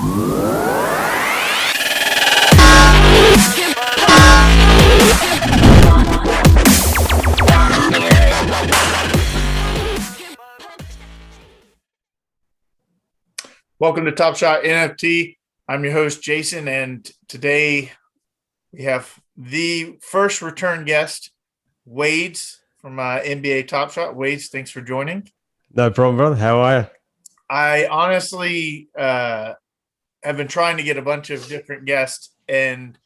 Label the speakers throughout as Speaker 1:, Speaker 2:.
Speaker 1: Welcome to TopShot NFT. I'm your host, Jason, and today we have the first return guest, Wades from NBA TopShot. Wades, thanks for joining.
Speaker 2: No problem, brother. How are you?
Speaker 1: I honestly have been trying to get a bunch of different guests, and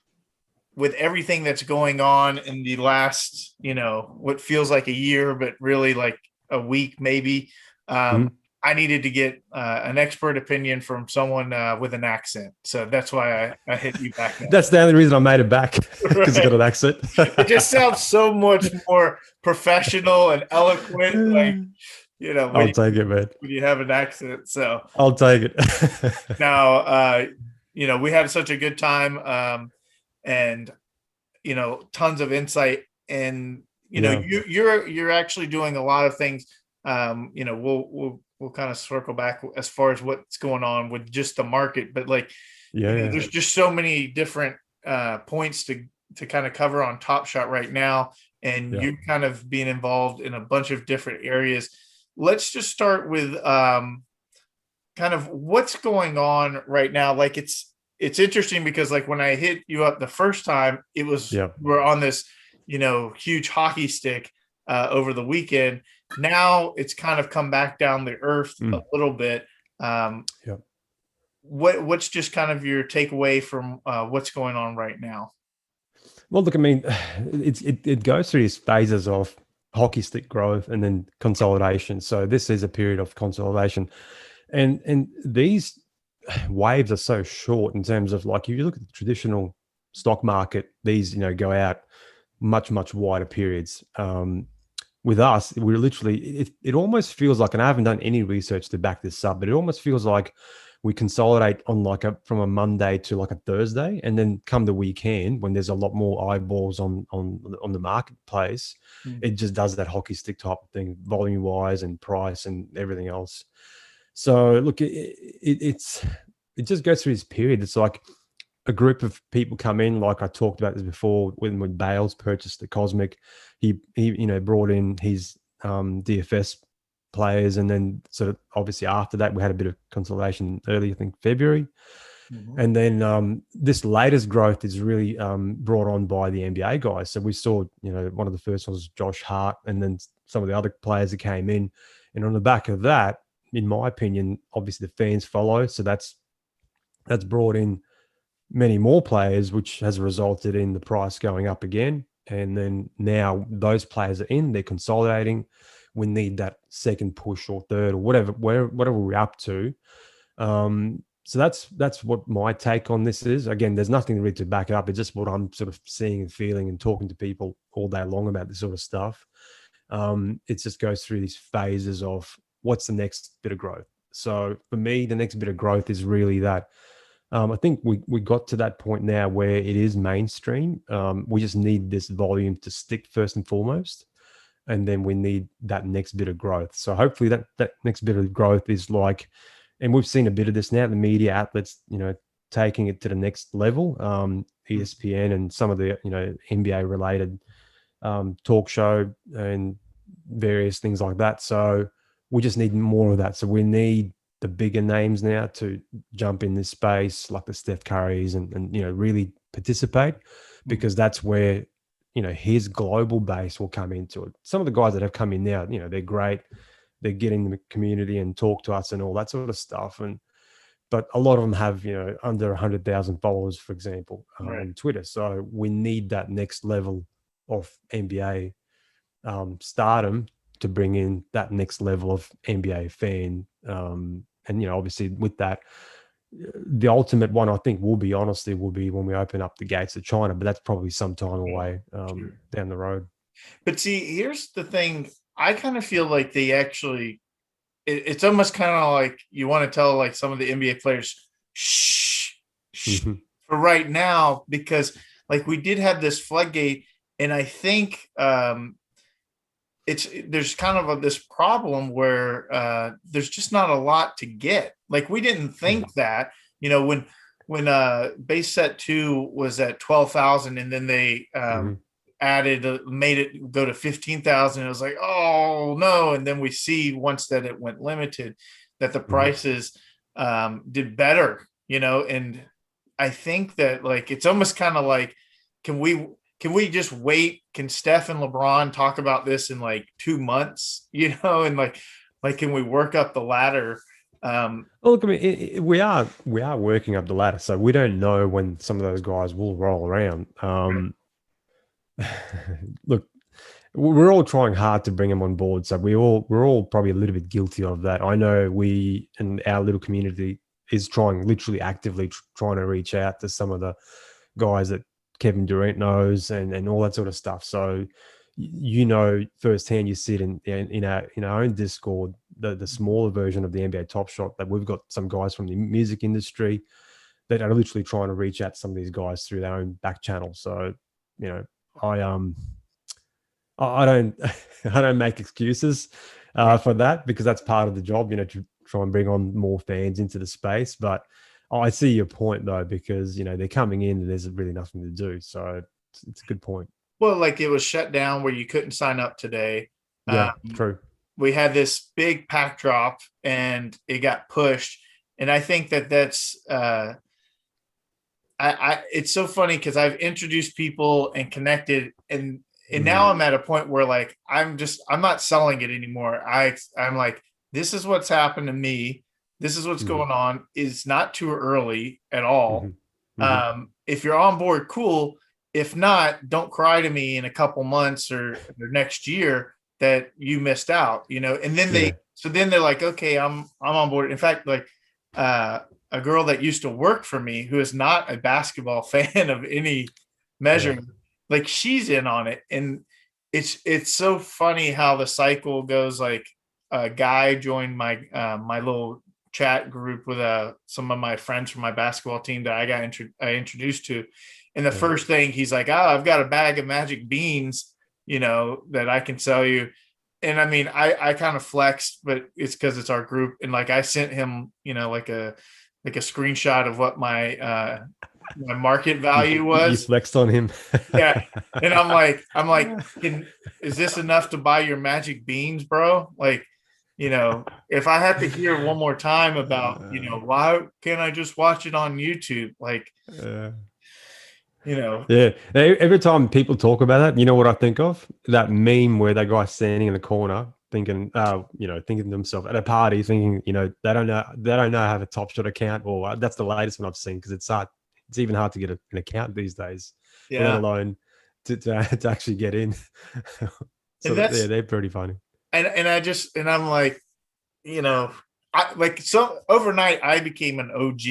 Speaker 1: with everything that's going on in the last, what feels like a year, but really like a week maybe, I needed to get an expert opinion from someone with an accent. So that's why I hit you back.
Speaker 2: That's the only reason I made it back, because I got an accent.
Speaker 1: It just sounds so much more professional and eloquent. Like,
Speaker 2: I'll take it, man.
Speaker 1: When you have an accent. So
Speaker 2: I'll take it.
Speaker 1: Now, we had such a good time and, tons of insight. And, you're actually doing a lot of things. We'll kind of circle back as far as what's going on with just the market, but there's just so many different points to kind of cover on TopShot right now, and you're kind of being involved in a bunch of different areas. Let's just start with kind of what's going on right now. Like it's interesting because when I hit you up the first time, it was we're on this huge hockey stick over the weekend. Now it's kind of come back down the earth a little bit. What's just kind of your takeaway from what's going on right now?
Speaker 2: Well, look, I mean, it goes through these phases of hockey stick growth and then consolidation. So this is a period of consolidation, and these waves are so short in terms of if you look at the traditional stock market, these go out much wider periods. With us, we're literally, it almost feels like, and I haven't done any research to back this up, but it almost feels like we consolidate on from a Monday to a Thursday, and then come the weekend when there's a lot more eyeballs on the marketplace, it just does that hockey stick type of thing, volume wise and price and everything else. So look, it just goes through this period. It's like a group of people come in, like I talked about this before, when Bales purchased the Cosmic, he brought in his DFS players, and then sort of obviously after that we had a bit of consolidation early, I think February, and then this latest growth is really brought on by the NBA guys. So we saw one of the first ones was Josh Hart, and then some of the other players that came in, and on the back of that, in my opinion, obviously the fans follow, so that's brought in many more players, which has resulted in the price going up again. And then now those players are in, they're consolidating. We need that second push or third or whatever we're up to. So that's what my take on this is. Again, there's nothing really to back it up. It's just what I'm sort of seeing and feeling and talking to people all day long about this sort of stuff. It just goes through these phases of what's the next bit of growth. So for me, the next bit of growth is really that. I think we got to that point now where it is mainstream. We just need this volume to stick first and foremost, and then we need that next bit of growth. So hopefully that next bit of growth is and we've seen a bit of this now, the media outlets, taking it to the next level, ESPN and some of the, NBA related talk show and various things like that. So we just need more of that. So we need the bigger names now to jump in this space, like the Steph Currys, and really participate, because that's where his global base will come into it. Some of the guys that have come in now, they're great, they're getting the community and talk to us and all that sort of stuff, but a lot of them have under 100,000 followers, for example, on Twitter. So we need that next level of NBA stardom to bring in that next level of NBA fan. And obviously with that, the ultimate one, I think, will be when we open up the gates of China, but that's probably some time away down the road.
Speaker 1: But see, here's the thing. I kind of feel like they actually, it's almost kind of like you want to tell some of the NBA players, shh, for right now, because we did have this floodgate, and I think there's kind of this problem where there's just not a lot to get. We didn't think that, when base set 2 was at 12,000 and then they made it go to 15,000, it was like, oh no. And then we see once that it went limited that the prices did better, and I think that like it's almost kind of like, can we just wait? Can Steph and LeBron talk about this in like 2 months, and like can we work up the ladder?
Speaker 2: Well, look, I mean, we are working up the ladder, so we don't know when some of those guys will roll around. Look, we're all trying hard to bring them on board, so we're all probably a little bit guilty of that. I know we and our little community is trying, literally actively trying to reach out to some of the guys that Kevin Durant knows and all that sort of stuff. So firsthand, you sit in our own Discord, the smaller version of the NBA Top Shot, that we've got some guys from the music industry that are literally trying to reach out to some of these guys through their own back channel. So, I don't I don't make excuses for that, because that's part of the job, to try and bring on more fans into the space. But I see your point though, because they're coming in and there's really nothing to do. So it's a good point.
Speaker 1: Well, like it was shut down where you couldn't sign up today.
Speaker 2: Yeah, true.
Speaker 1: We had this big pack drop and it got pushed. And I think that's it's so funny because I've introduced people and connected, and now I'm at a point where like I'm not selling it anymore. I'm like, this is what's happened to me. This is what's going on. It's not too early at all. If you're on board, cool. If not, don't cry to me in a couple months or next year that you missed out, and then they're like, okay, I'm on board. In fact, like a girl that used to work for me who is not a basketball fan of any measure, like she's in on it. And it's so funny how the cycle goes. Like a guy joined my my little chat group with some of my friends from my basketball team that I introduced to. And the first thing he's like, I've got a bag of magic beans, that I can sell you. And I mean, I kind of flexed, but it's because it's our group. And like, I sent him, like a screenshot of what my market value was.
Speaker 2: You flexed on him.
Speaker 1: Yeah. And I'm like, is this enough to buy your magic beans, bro? Like, if I have to hear one more time about, why can't I just watch it on YouTube? Like,
Speaker 2: Yeah. Every time people talk about that, you know what I think of? That meme where that guy's standing in the corner thinking, thinking to himself at a party, thinking, they don't know how to have a Top Shot account, or that's the latest one I've seen, because it's hard. It's even hard to get an account these days, let alone to actually get in. So they're pretty funny.
Speaker 1: And I'm like, so overnight I became an OG,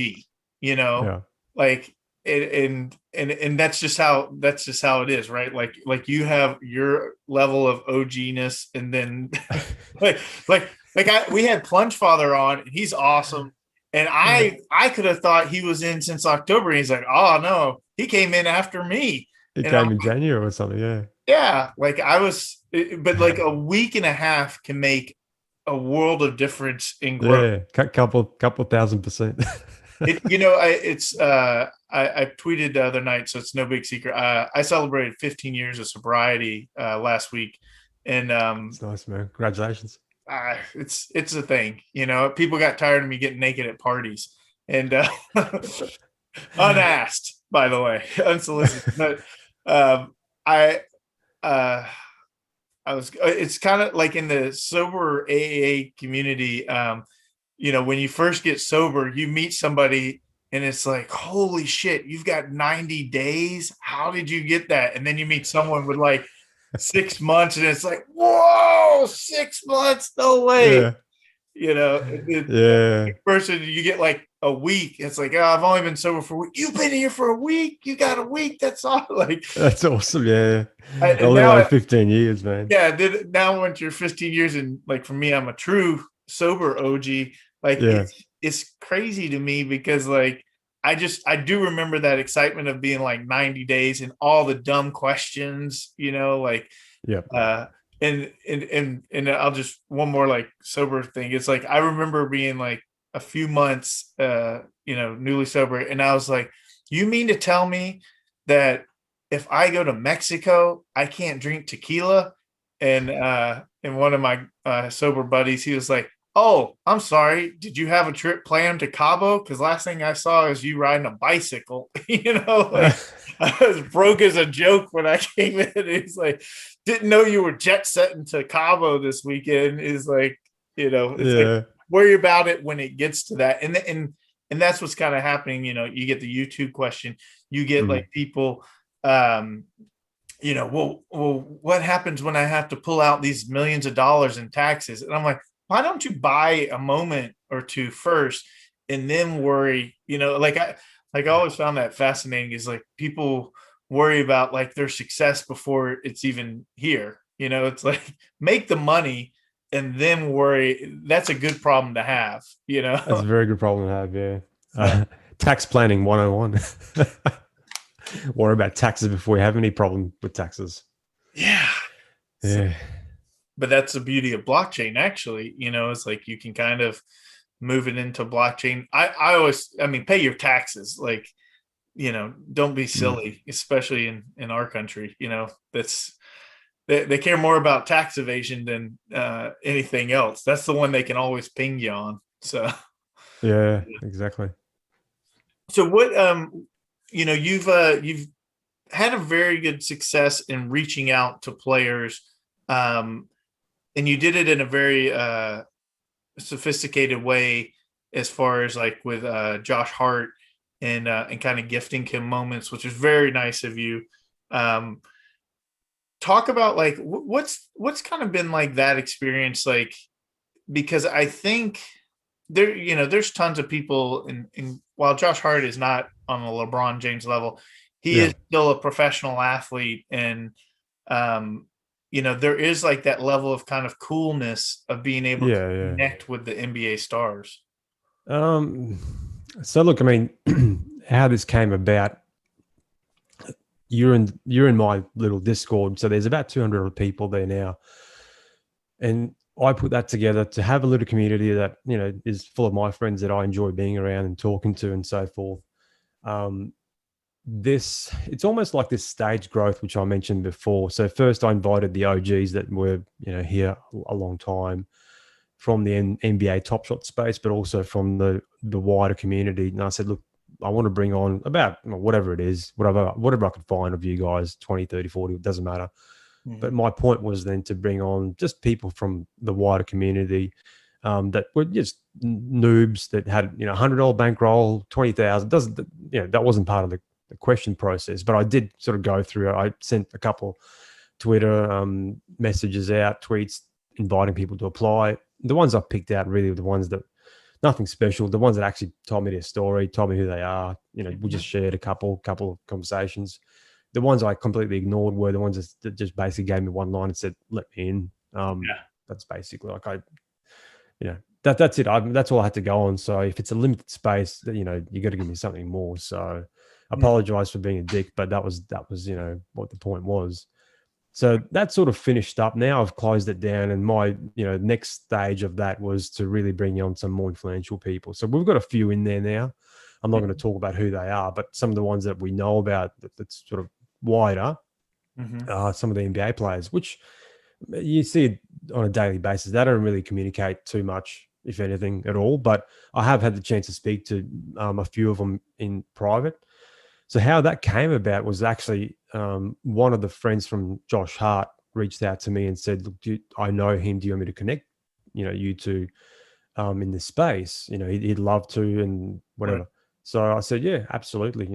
Speaker 1: like, and that's just how it is, right? Like you have your level of OG-ness, and then we had Plunge Father on, and he's awesome. And I could have thought he was in since October. And he's like, oh no, he came in after me.
Speaker 2: He came in January or something. Yeah.
Speaker 1: Yeah. Like but like a week and a half can make a world of difference in growth.
Speaker 2: Yeah. Couple 1,000%.
Speaker 1: I tweeted the other night, so it's no big secret. I celebrated 15 years of sobriety last week, and
Speaker 2: it's nice, man. Congratulations.
Speaker 1: It's a thing, people got tired of me getting naked at parties, and unasked, by the way, unsolicited. But it's kind of like in the sober AA community. When you first get sober, you meet somebody and it's like, holy shit, you've got 90 days. How did you get that? And then you meet someone with like 6 months and it's like, whoa, 6 months. No way. Person, you get like a week. It's like, I've only been sober for a week. You've been here for a week. You got a week. That's all. Like,
Speaker 2: that's awesome. Yeah. Only like 15 years, man.
Speaker 1: Yeah. Now once you're 15 years, and like for me, I'm a true sober OG. Like it's crazy to me because like I do remember that excitement of being like 90 days and all the dumb questions, like and I'll just one more like sober thing. It's like I remember being like a few months, newly sober. And I was like, you mean to tell me that if I go to Mexico, I can't drink tequila? And one of my sober buddies, he was like, oh, I'm sorry. Did you have a trip planned to Cabo? Because last thing I saw is you riding a bicycle. Like I was broke as a joke when I came in. He's like, didn't know you were jet setting to Cabo this weekend. Is like, it's like worry about it when it gets to that. And that's what's kind of happening. You get the YouTube question, you get like people, well, what happens when I have to pull out these millions of dollars in taxes? And I'm like, why don't you buy a moment or two first and then worry? I always found that fascinating is like people worry about like their success before it's even here. It's like make the money and then worry. That's a good problem to have.
Speaker 2: That's a very good problem to have. Yeah. Tax planning 101. Worry about taxes before you have any problem with taxes.
Speaker 1: Yeah.
Speaker 2: Yeah.
Speaker 1: But that's the beauty of blockchain, actually. It's like you can kind of move it into blockchain. I mean, pay your taxes. Like, don't be silly, especially in our country. That's they care more about tax evasion than anything else. That's the one they can always ping you on. So
Speaker 2: yeah, exactly.
Speaker 1: So what you've had a very good success in reaching out to players, and you did it in a very sophisticated way, as far as like with Josh Hart and kind of gifting him moments, which is very nice of you. Talk about like what's kind of been like that experience, like, because I think there's tons of people, and while Josh Hart is not on the LeBron James level, he is still a professional athlete, and there is like that level of kind of coolness of being able to connect with the NBA stars.
Speaker 2: So look, I mean, how this came about, you're in my little Discord, so there's about 200 people there now, and I put that together to have a little community that is full of my friends that I enjoy being around and talking to and so forth. It's almost like this stage growth, which I mentioned before. So first I invited the OGs that were here a long time from the NBA TopShot space, but also from the wider community. And I said, look, I want to bring on about whatever it is, whatever I could find of you guys, 20, 30, 40, it doesn't matter. Mm-hmm. But my point was then to bring on just people from the wider community that were just noobs that had $100 bankroll, 20,000. That wasn't part of the question process. But I did sort of go through. I sent a couple Twitter messages out, tweets inviting people to apply. The ones I picked out really were the ones that nothing special. The ones that actually told me their story, told me who they are. We just shared a couple of conversations. The ones I completely ignored were the ones that just basically gave me one line and said, "Let me in." That's basically like that's it. That's all I had to go on. So if it's a limited space, you got to give me something more. So I apologize for being a dick, but that was what the point was. So that sort of finished up. Now I've closed it down, and my next stage of that was to really bring on some more influential people. So we've got a few in there now. I'm not going to talk about who they are, but some of the ones that we know about that's sort of wider, some of the NBA players, which you see on a daily basis. They don't really communicate too much, if anything at all. But I have had the chance to speak to a few of them in private. So how that came about was actually one of the friends from Josh Hart reached out to me and said, "Look, I know him. Do you want me to connect, you two in this space? He'd love to and whatever." Right. So I said, "Yeah, absolutely.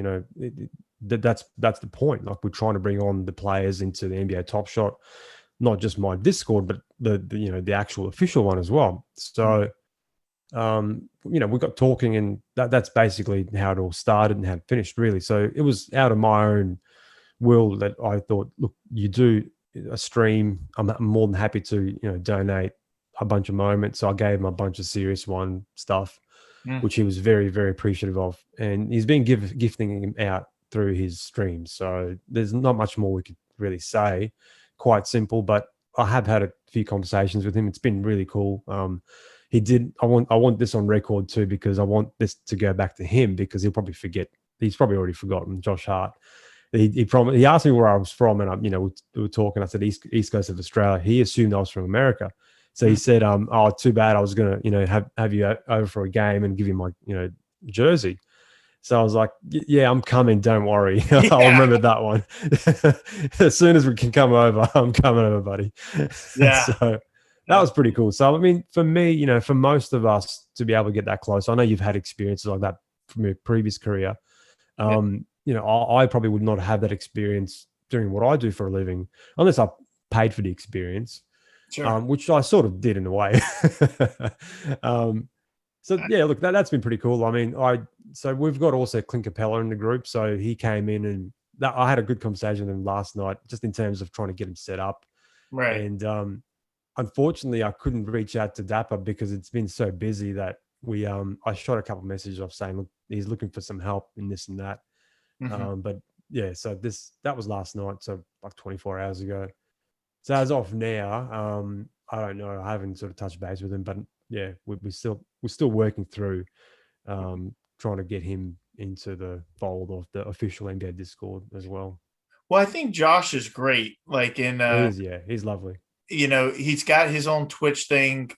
Speaker 2: That's the point. Like we're trying to bring on the players into the NBA Top Shot, not just my Discord, but the actual official one as well." So. We got talking, and that's basically how it all started and how it finished, really. So it was out of my own will that I thought, look, you do a stream, I'm more than happy to donate a bunch of moments. So I gave him a bunch of Serious One stuff, which he was very, very appreciative of, and he's been gifting him out through his streams. So there's not much more we could really say. Quite simple, but I have had a few conversations with him. It's been really cool. he did. I want this on record too, because I want this to go back to him, because he'll probably forget. He's probably already forgotten. Josh Hart. He asked me where I was from, and we were talking. I said East Coast of Australia. He assumed I was from America, so he said, "Oh, too bad. I was gonna have you over for a game and give you my jersey." So I was like, "Yeah, I'm coming. Don't worry. I'll remember that one. As soon as we can come over, I'm coming over, buddy."
Speaker 1: Yeah.
Speaker 2: So that was pretty cool. So I mean, for me, for most of us to be able to get that close, I know you've had experiences like that from your previous career. I probably would not have that experience doing what I do for a living unless I paid for the experience,
Speaker 1: Sure.
Speaker 2: which I sort of did in a way. So yeah, look, that's been pretty cool. I mean, so we've got also Clint Capella in the group. So he came in, and I had a good conversation with him last night, just in terms of trying to get him set up.
Speaker 1: Right.
Speaker 2: And unfortunately, I couldn't reach out to Dapper because it's been so busy that I shot a couple of messages of saying, look, he's looking for some help in this and that. But yeah, so that was last night, so like 24 hours ago. So as of now, I don't know. I haven't sort of touched base with him, but yeah, we're still working through trying to get him into the fold of the official NBA Discord as well.
Speaker 1: Well, I think Josh is great. Like
Speaker 2: He's lovely.
Speaker 1: He's got his own Twitch thing.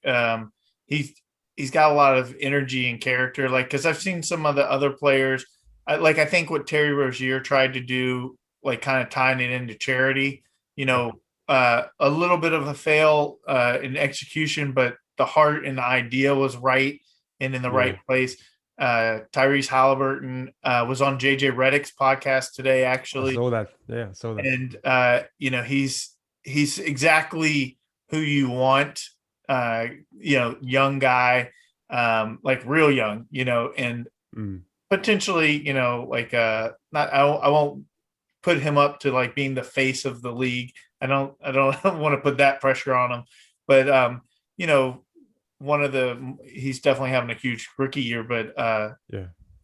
Speaker 1: He's got a lot of energy and character. Like, because I've seen some of the other players. I think what Terry Rozier tried to do, like kind of tying it into charity. A little bit of a fail in execution, but the heart and the idea was right and in the right place. Tyrese Halliburton was on JJ Redick's podcast today, actually.
Speaker 2: I saw that. Yeah, I saw that.
Speaker 1: And he's exactly who you want. Young guy, like real young. And potentially, not I won't put him up to like being the face of the league. I don't want to put that pressure on him, but he's definitely having a huge rookie year. But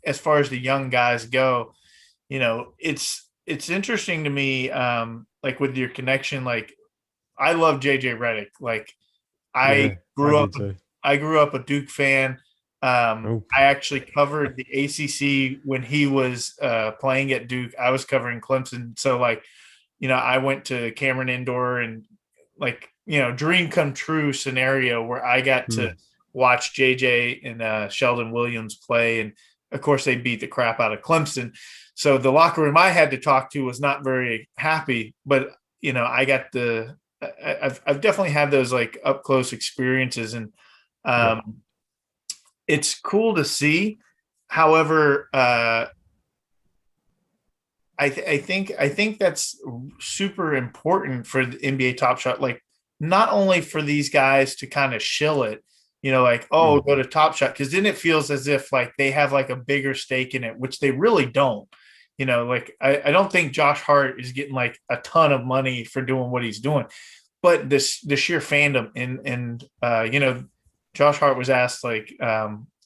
Speaker 1: as far as the young guys go, it's interesting to me, like with your connection. Like, I love JJ Redick. Like, I grew up a Duke fan. I actually covered the ACC when he was playing at Duke. I was covering Clemson, so like, I went to Cameron Indoor, and like, dream come true scenario where I got to watch JJ and Sheldon Williams play, and of course they beat the crap out of Clemson. So the locker room I had to talk to was not very happy, but I've definitely had those like up close experiences, and it's cool to see. However, I think that's super important for the NBA Top Shot. Like, not only for these guys to kind of shill it, like, go to Top Shot, because then it feels as if like they have like a bigger stake in it, which they really don't. Like, I don't think Josh Hart is getting like a ton of money for doing what he's doing, but the sheer fandom and Josh Hart was asked like,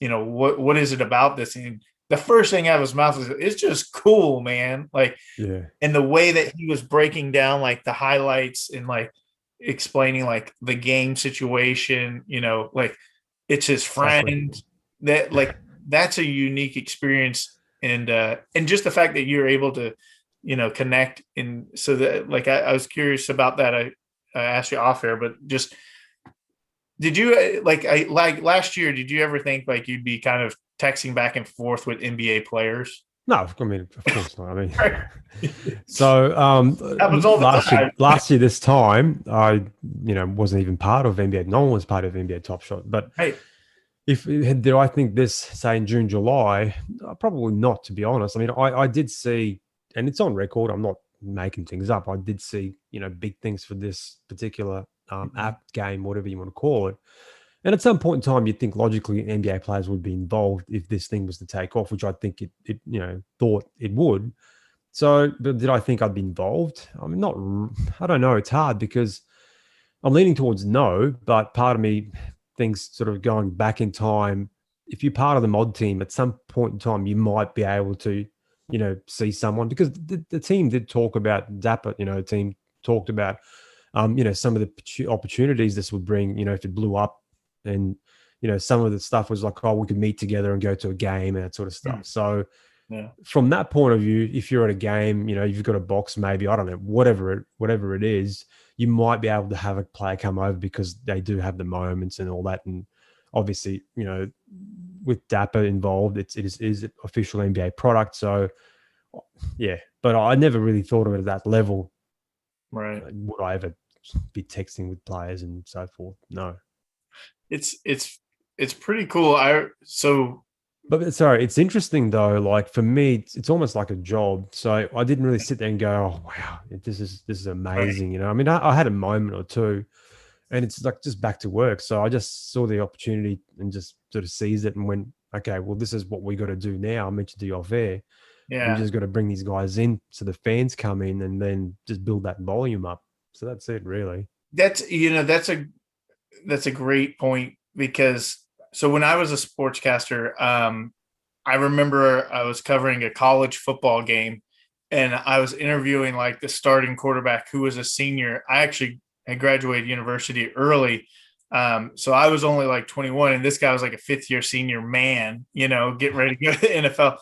Speaker 1: what is it about this? And the first thing out of his mouth was, "It's just cool, man." Like, and the way that he was breaking down like the highlights and like explaining like the game situation, like it's his friend, that like that's a unique experience. And just the fact that you're able to, connect. And so that, like, I was curious about that. I asked you off air, but just, did you like last year, did you ever think like you'd be kind of texting back and forth with NBA players?
Speaker 2: No, I mean, of course not. I mean, so
Speaker 1: happens all the time.
Speaker 2: Last year this time, I wasn't even part of NBA. No one was part of NBA Top Shot. But did I think this, say in June, July? Probably not, to be honest. I mean, I did see, and it's on record, I'm not making things up. I did see, big things for this particular app, game, whatever you want to call it. And at some point in time, you'd think logically NBA players would be involved if this thing was to take off, which I think it thought it would. So, but did I think I'd be involved? I mean, I don't know. It's hard because I'm leaning towards no, but part of me thinks, sort of going back in time, if you're part of the mod team, at some point in time, you might be able to, see someone, because the team did talk about Dapper, the team talked about, some of the opportunities this would bring, if it blew up. And, some of the stuff was like, oh, we could meet together and go to a game and that sort of stuff.
Speaker 1: Mm.
Speaker 2: So
Speaker 1: Yeah.
Speaker 2: from that point of view, if you're at a game, you've got a box, maybe, I don't know, whatever it is, you might be able to have a player come over because they do have the moments and all that. And obviously, with Dapper involved, it is official NBA product. So yeah, but I never really thought of it at that level.
Speaker 1: Right.
Speaker 2: Would I ever be texting with players and so forth? No.
Speaker 1: It's pretty cool.
Speaker 2: But sorry, it's interesting though. Like for me, it's almost like a job. So I didn't really sit there and go, "Oh wow, this is amazing."
Speaker 1: Right.
Speaker 2: I mean, I had a moment or two, and it's like just back to work. So I just saw the opportunity and just sort of seized it and went, "Okay, well, this is what we got to do now." I mentioned to you off air. We
Speaker 1: Yeah.
Speaker 2: just got to bring these guys in so the fans come in and then just build that volume up. So that's it, really.
Speaker 1: That's a great point, because so when I was a sportscaster, I remember I was covering a college football game, and I was interviewing like the starting quarterback who was a senior. I actually had graduated university early. So I was only like 21, and this guy was like a fifth year senior man, getting ready to go to the NFL.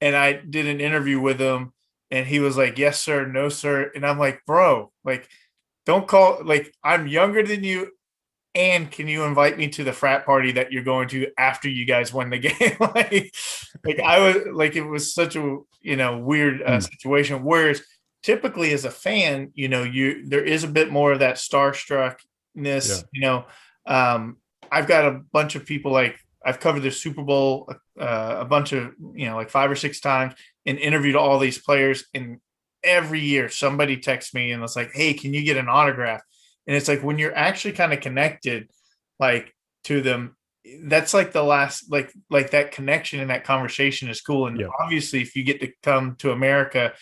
Speaker 1: And I did an interview with him, and he was like, "Yes, sir, no, sir." And I'm like, "Bro, like, don't call, like, I'm younger than you. And can you invite me to the frat party that you're going to after you guys win the game?" like I was like, it was such a weird situation. Whereas typically as a fan, there is a bit more of that
Speaker 2: Yeah.
Speaker 1: starstruckness. I've got a bunch of people, like I've covered the Super Bowl a bunch of like 5 or 6 times, and interviewed all these players. And every year somebody texts me and it's like, "Hey, can you get an autograph?" And it's like, when you're actually kind of connected, like, to them, that's like the last, like that connection and that conversation is cool. And
Speaker 2: Yeah.
Speaker 1: obviously, if you get to come to America,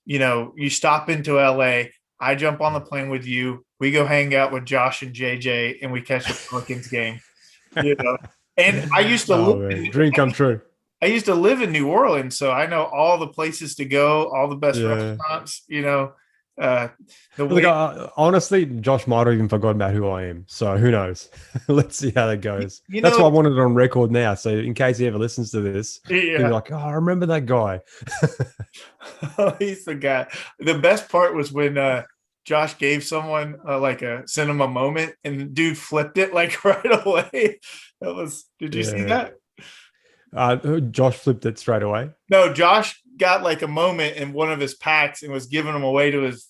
Speaker 1: you stop into LA, I jump on the plane with you, we go hang out with Josh and JJ, and we catch a Pelicans game. And I used to
Speaker 2: Oh
Speaker 1: live
Speaker 2: man, dream come true.
Speaker 1: I used to live in New Orleans, so I know all the places to go, all the best
Speaker 2: Yeah.
Speaker 1: restaurants. The
Speaker 2: Look,
Speaker 1: way
Speaker 2: honestly, Josh might have even forgotten about who I am. So who knows? Let's see how that goes.
Speaker 1: you
Speaker 2: That's
Speaker 1: know,
Speaker 2: why I wanted it on record now. So in case he ever listens to this, he'll be
Speaker 1: yeah.
Speaker 2: like, "Oh, I remember that guy."
Speaker 1: He's the guy. The best part was when Josh gave someone like sent him a moment, and the dude flipped it like right away. Did you see
Speaker 2: Yeah.
Speaker 1: that?
Speaker 2: Josh flipped it straight away.
Speaker 1: No, Josh got like a moment in one of his packs and was giving them away to his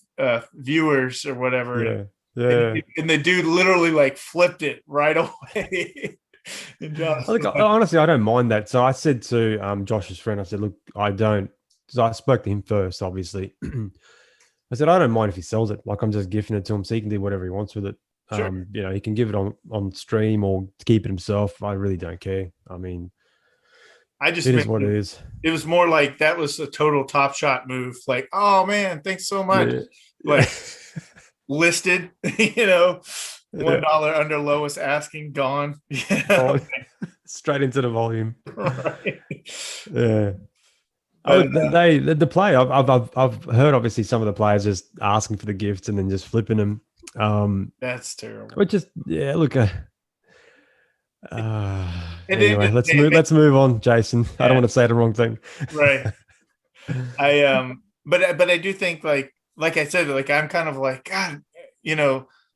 Speaker 1: viewers or whatever.
Speaker 2: Yeah. Yeah.
Speaker 1: And the dude literally like flipped it right away. And Josh was like,
Speaker 2: Honestly, I don't mind that. So I said to Josh's friend, I said, "Look, I don't." So I spoke to him first, obviously. I said, "I don't mind if he sells it. Like, I'm just gifting it to him, so he can do whatever he wants with it.
Speaker 1: sure.
Speaker 2: He can give it on stream or keep it himself. I really don't care. I mean,
Speaker 1: I just
Speaker 2: it is
Speaker 1: meant
Speaker 2: what it is."
Speaker 1: it was more like that was a total TopShot move. Like, "Oh man, thanks so much."
Speaker 2: Yeah.
Speaker 1: Like, listed,
Speaker 2: Yeah.
Speaker 1: $1 under lowest asking, gone.
Speaker 2: Oh, straight into the volume.
Speaker 1: Right.
Speaker 2: Yeah.
Speaker 1: But,
Speaker 2: The play. I've heard obviously some of the players just asking for the gifts and then just flipping them.
Speaker 1: that's terrible.
Speaker 2: Which is Look.
Speaker 1: And
Speaker 2: Anyway, let's move on, Jason. I don't want to say the wrong thing.
Speaker 1: right. But I do think, like I said, like I'm kind of like, God,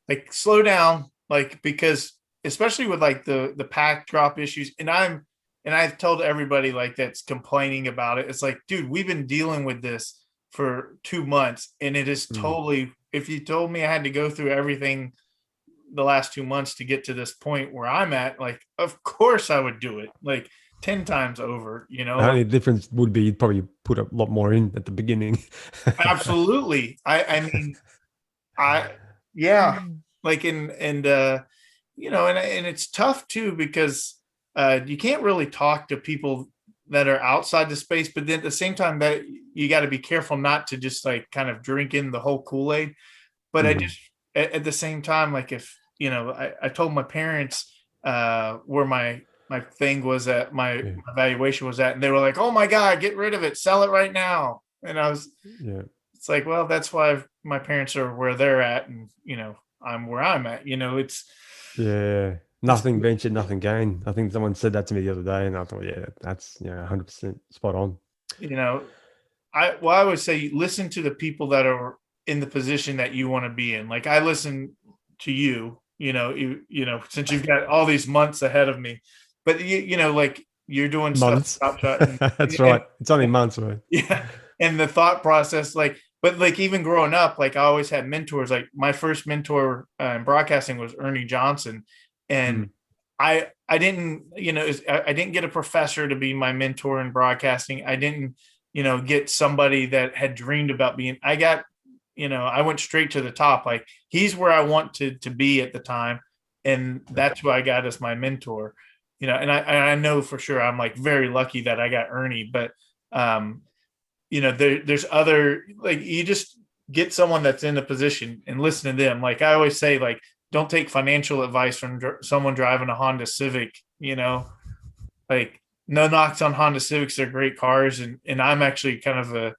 Speaker 1: like, slow down, like, because especially with like the pack drop issues, and I've told everybody like that's complaining about it. It's like, dude, we've been dealing with this for 2 months, and it is totally. If you told me I had to go through everything the last 2 months to get to this point where I'm at, like, of course I would do it like 10 times over.
Speaker 2: The only difference would be you'd probably put a lot more in at the beginning.
Speaker 1: Absolutely. I mean, yeah, like, and it's tough too, because you can't really talk to people that are outside the space, but then at the same time that you got to be careful not to just like kind of drink in the whole Kool-Aid. But I just, at the same time, like, if I told my parents where my thing was at, my valuation was at, and they were like, "Oh my God, get rid of it, sell it right now." And I was, it's like, well, that's why my parents are where they're at, and I'm where I'm at. It's
Speaker 2: Nothing ventured, nothing gained. I think someone said that to me the other day, and I thought, yeah, that's 100% spot on.
Speaker 1: You know, I would say listen to the people that are in the position that you want to be in. Like I listen to you, since you've got all these months ahead of me, but like you're doing stuff
Speaker 2: Months.
Speaker 1: Top Shot
Speaker 2: That's
Speaker 1: and
Speaker 2: right. It's only months, right?
Speaker 1: yeah, and the thought process, like, but like even growing up, like I always had mentors. Like my first mentor in broadcasting was Ernie Johnson, and I didn't, I didn't get a professor to be my mentor in broadcasting. I didn't, get somebody that had dreamed about being. I got, I went straight to the top. Like he's where I want to be at the time, and that's who I got as my mentor. And I know for sure I'm like very lucky that I got Ernie, but there's other, like you just get someone that's in a position and listen to them. Like I always say, like don't take financial advice from someone driving a Honda Civic. Like no knocks on Honda Civics, they're great cars, and I'm actually kind of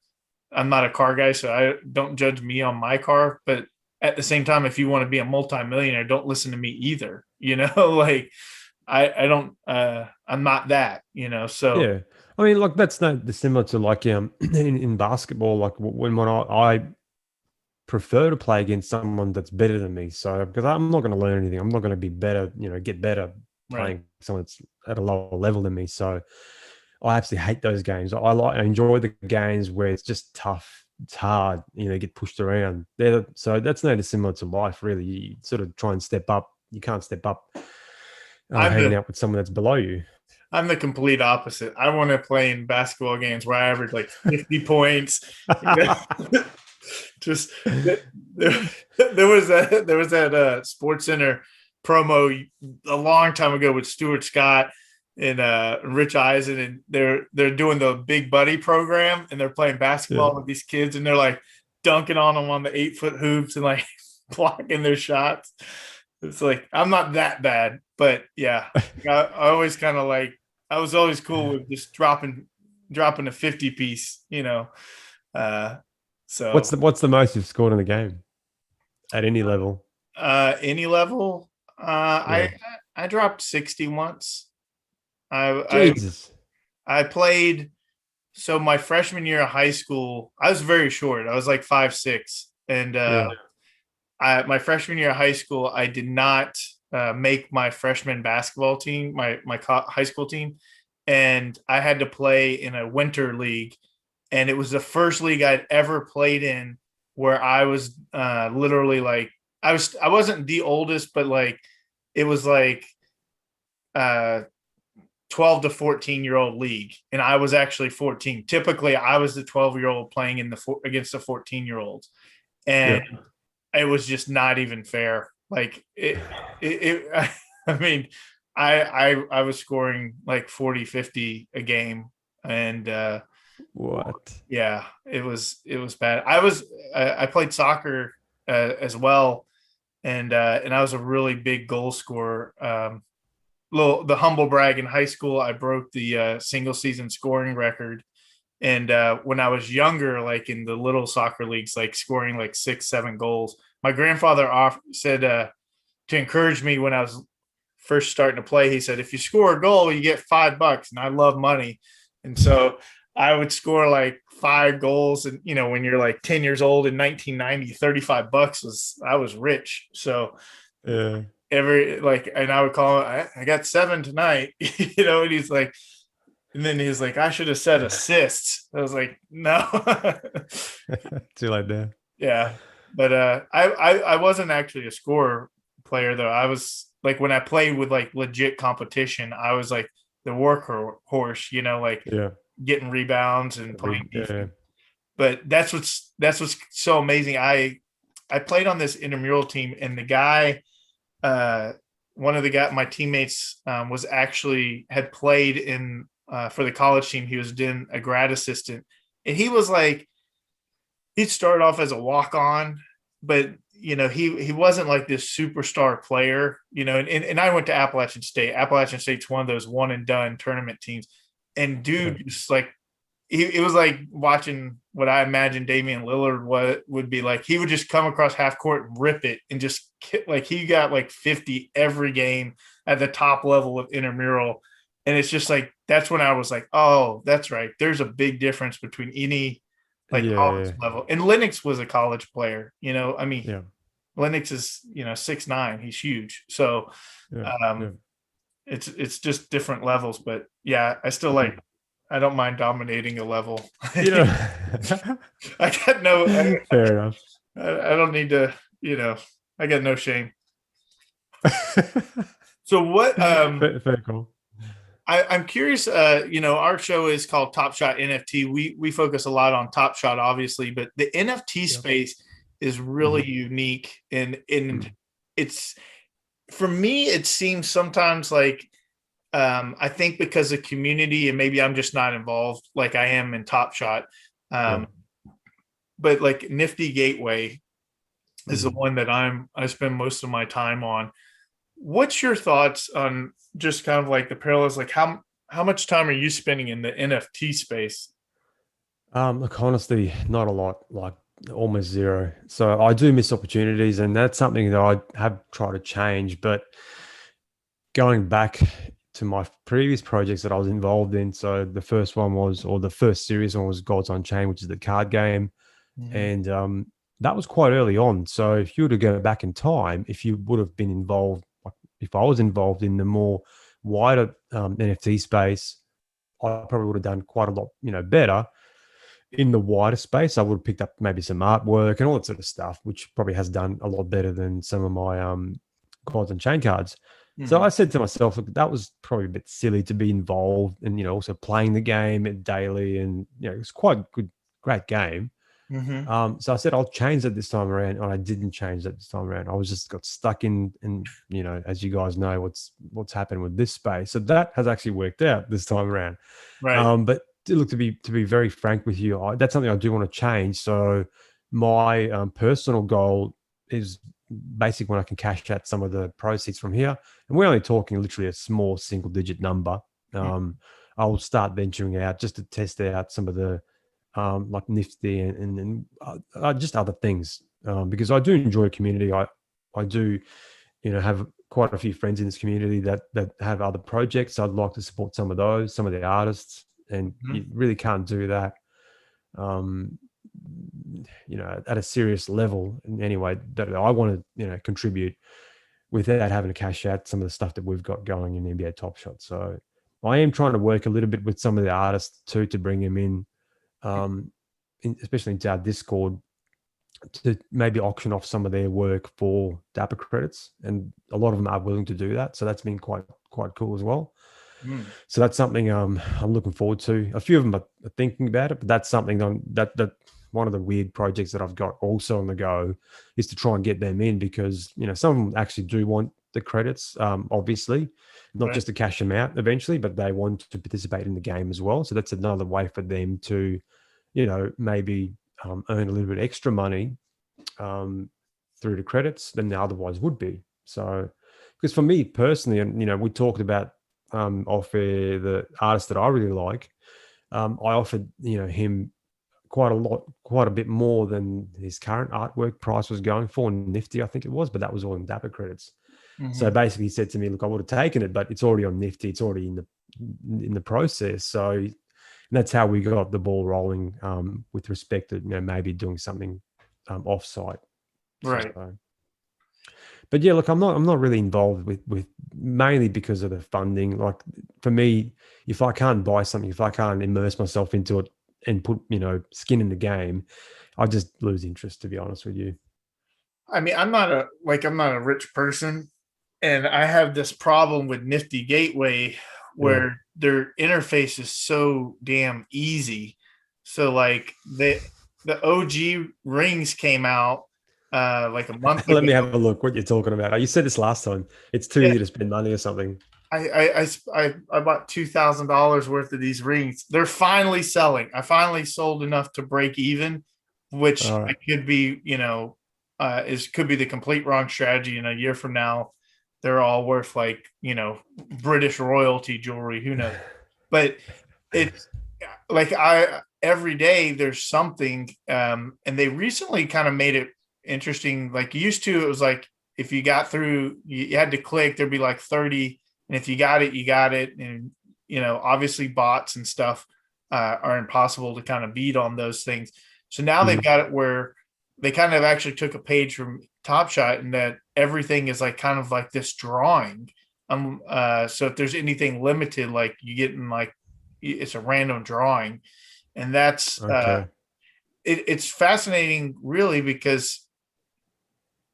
Speaker 1: I'm not a car guy, so I don't judge me on my car. But at the same time, if you want to be a multimillionaire, don't listen to me either. Like I don't I'm not that. So
Speaker 2: Yeah. I mean, like that's not dissimilar to like in basketball, like when I prefer to play against someone that's better than me. So because I'm not going to learn anything, I'm not going to be better, get better
Speaker 1: right.
Speaker 2: playing someone that's at a lower level than me. So I absolutely hate those games. I enjoy the games where it's just tough, it's hard, get pushed around. So that's no dissimilar to life, really. You sort of try and step up. You can't step up
Speaker 1: I'm
Speaker 2: hanging
Speaker 1: the
Speaker 2: out with someone that's below you.
Speaker 1: I'm the complete opposite. I want to play in basketball games where I average like 50 points. Just there was that Sports Center promo a long time ago with Stuart Scott and Rich Eisen, and they're doing the Big Buddy program, and they're playing basketball with these kids, and they're like dunking on them on the 8-foot hoops and like blocking their shots. It's like I'm not that bad, but yeah, I always kind of like I was always cool with just dropping a 50 piece, Uh, so
Speaker 2: What's the most you've scored in a game at any level?
Speaker 1: any level,
Speaker 2: Yeah.
Speaker 1: I dropped 60 once.
Speaker 2: Jesus.
Speaker 1: I played. So my freshman year of high school, I was very short. I was like 5'6", and
Speaker 2: Yeah.
Speaker 1: my freshman year of high school, I did not make my freshman basketball team, my high school team, and I had to play in a winter league, and it was the first league I'd ever played in where I was literally like I wasn't the oldest, but like it was like uh 12 to 14-year-old league, and I was actually 14. Typically I was the 12-year-old playing against the 14-year-olds,
Speaker 2: Yeah.
Speaker 1: and it was just not even fair. Like I mean, I was scoring like 40, 50 a game, and
Speaker 2: What?
Speaker 1: yeah, it was bad. I played soccer as well, and I was a really big goal scorer. The humble brag, in high school I broke the single season scoring record, and when I was younger, like in the little soccer leagues, like scoring like 6-7 goals, my grandfather said to encourage me when I was first starting to play, he said, if you score a goal, you get $5, and I love money. And so I would score like 5 goals. And, when you're like 10 years old in 1990, $35 I was rich. So
Speaker 2: Yeah.
Speaker 1: and I would call him, I got 7 tonight, and he's like, and then he's like, I should have said assists. I was like, no.
Speaker 2: Too late there.
Speaker 1: Yeah. But I wasn't actually a scorer player though. I was like, when I played with like legit competition, I was like the workhorse, like
Speaker 2: Yeah.
Speaker 1: getting rebounds and playing
Speaker 2: Yeah.
Speaker 1: defense. But that's what's so amazing. I played on this intramural team, and the guy, one of my teammates was actually had played in for the college team. He was doing a grad assistant, and he was like, he'd started off as a walk-on, but he wasn't like this superstar player, and I went to Appalachian State. Appalachian State's one of those one and done tournament teams, and dude, just like it was like watching what I imagine Damian Lillard would be like. He would just come across half court and rip it and just like he got like 50 every game at the top level of intramural. And it's just like that's when I was like, oh, that's right. There's a big difference between any like college
Speaker 2: Yeah.
Speaker 1: level. And Lennox was a college player, you know. I mean,
Speaker 2: Yeah.
Speaker 1: Lennox is, 6'9". He's huge. So
Speaker 2: Yeah. Yeah.
Speaker 1: it's just different levels. But yeah, I still like I don't mind dominating a level.
Speaker 2: You know,
Speaker 1: I got no
Speaker 2: fair enough.
Speaker 1: I don't need to, I got no shame. So what
Speaker 2: Fair call.
Speaker 1: I'm curious, our show is called TopShot NFT. We focus a lot on TopShot, obviously, but the NFT space is really unique and it's for me, it seems sometimes like I think because of community and maybe I'm just not involved like I am in TopShot. But like Nifty Gateway is the one that I spend most of my time on. What's your thoughts on just kind of like the parallels? Like how much time are you spending in the NFT space?
Speaker 2: Look, honestly, not a lot, like almost zero. So I do miss opportunities, and that's something that I have tried to change. But going back to my previous projects that I was involved in, so the first one was, or the first serious one was Gods Unchained, which is the card game. And that was quite early on. So if you were to go back in time, if you would have been involved, like if I was involved in the more wider NFT space, I probably would have done quite a lot, better in the wider space. I would have picked up maybe some artwork and all that sort of stuff, which probably has done a lot better than some of my Gods and Chain cards. So I said to myself, look, that was probably a bit silly to be involved and, also playing the game daily. And, it was quite a good, great game. So I said, I'll change that this time around. And I didn't change that this time around. I was just got stuck in, as you guys know, what's happened with this space. So that has actually worked out this time around.
Speaker 1: Right.
Speaker 2: But look, to be very frank with you, that's something I do want to change. So my personal goal is basically when I can cash out some of the proceeds from here. And we're only talking literally a small single digit number. I'll start venturing out just to test out some of the like Nifty and just other things because I do enjoy a community. I do, have quite a few friends in this community that have other projects. I'd like to support some of the artists, and you really can't do that, at a serious level. Anyway, that I want to, contribute without having to cash out some of the stuff that we've got going in NBA Top Shot. So I am trying to work a little bit with some of the artists too to bring them in. Especially into our Discord, to maybe auction off some of their work for Dapper credits, and a lot of them are willing to do that. So that's been quite cool as well. So that's something I'm looking forward to. A few of them are thinking about it, but that's something that one of the weird projects that I've got also on the go is to try and get them in because some of them actually do want the credits, obviously, not just to cash them out eventually, but they want to participate in the game as well. So that's another way for them to maybe earn a little bit extra money through the credits than they otherwise would be. So, because for me personally, and we talked about off air the artist that I really like, I offered him quite a bit more than his current artwork price was going for in Nifty, I think it was, but that was all in Dapper credits. So basically, he said to me, "Look, I would have taken it, but it's already on Nifty. It's already in the process." So that's how we got the ball rolling with respect to maybe doing something offsite.
Speaker 1: Right.
Speaker 2: So, but yeah, look, I'm not really involved with mainly because of the funding. Like for me, if I can't buy something, if I can't immerse myself into it and put skin in the game, I just lose interest, to be honest with you.
Speaker 1: I mean, I'm not a rich person, and I have this problem with Nifty Gateway where their interface is so damn easy. So like the OG rings came out like a month ago.
Speaker 2: Let me have a look what you're talking about. You said this last time. It's too easy to spend money or something.
Speaker 1: I bought $2,000 worth of these rings. They're finally selling. I finally sold enough to break even, which I could be, could be the complete wrong strategy. In a year from now, they're all worth like, British royalty jewelry. Who knows? But like I every day there's something, and they recently kind of made it interesting. Like used to, it was like if you got through, you had to click. There'd be like 30, and if you got it, you got it. And obviously bots and stuff are impossible to kind of beat on those things. So now they've got it where they kind of actually took a page from TopShot, and that everything is like kind of like this drawing. So if there's anything limited, like you get in like it's a random drawing, and that's
Speaker 2: Okay.
Speaker 1: it's fascinating, really, because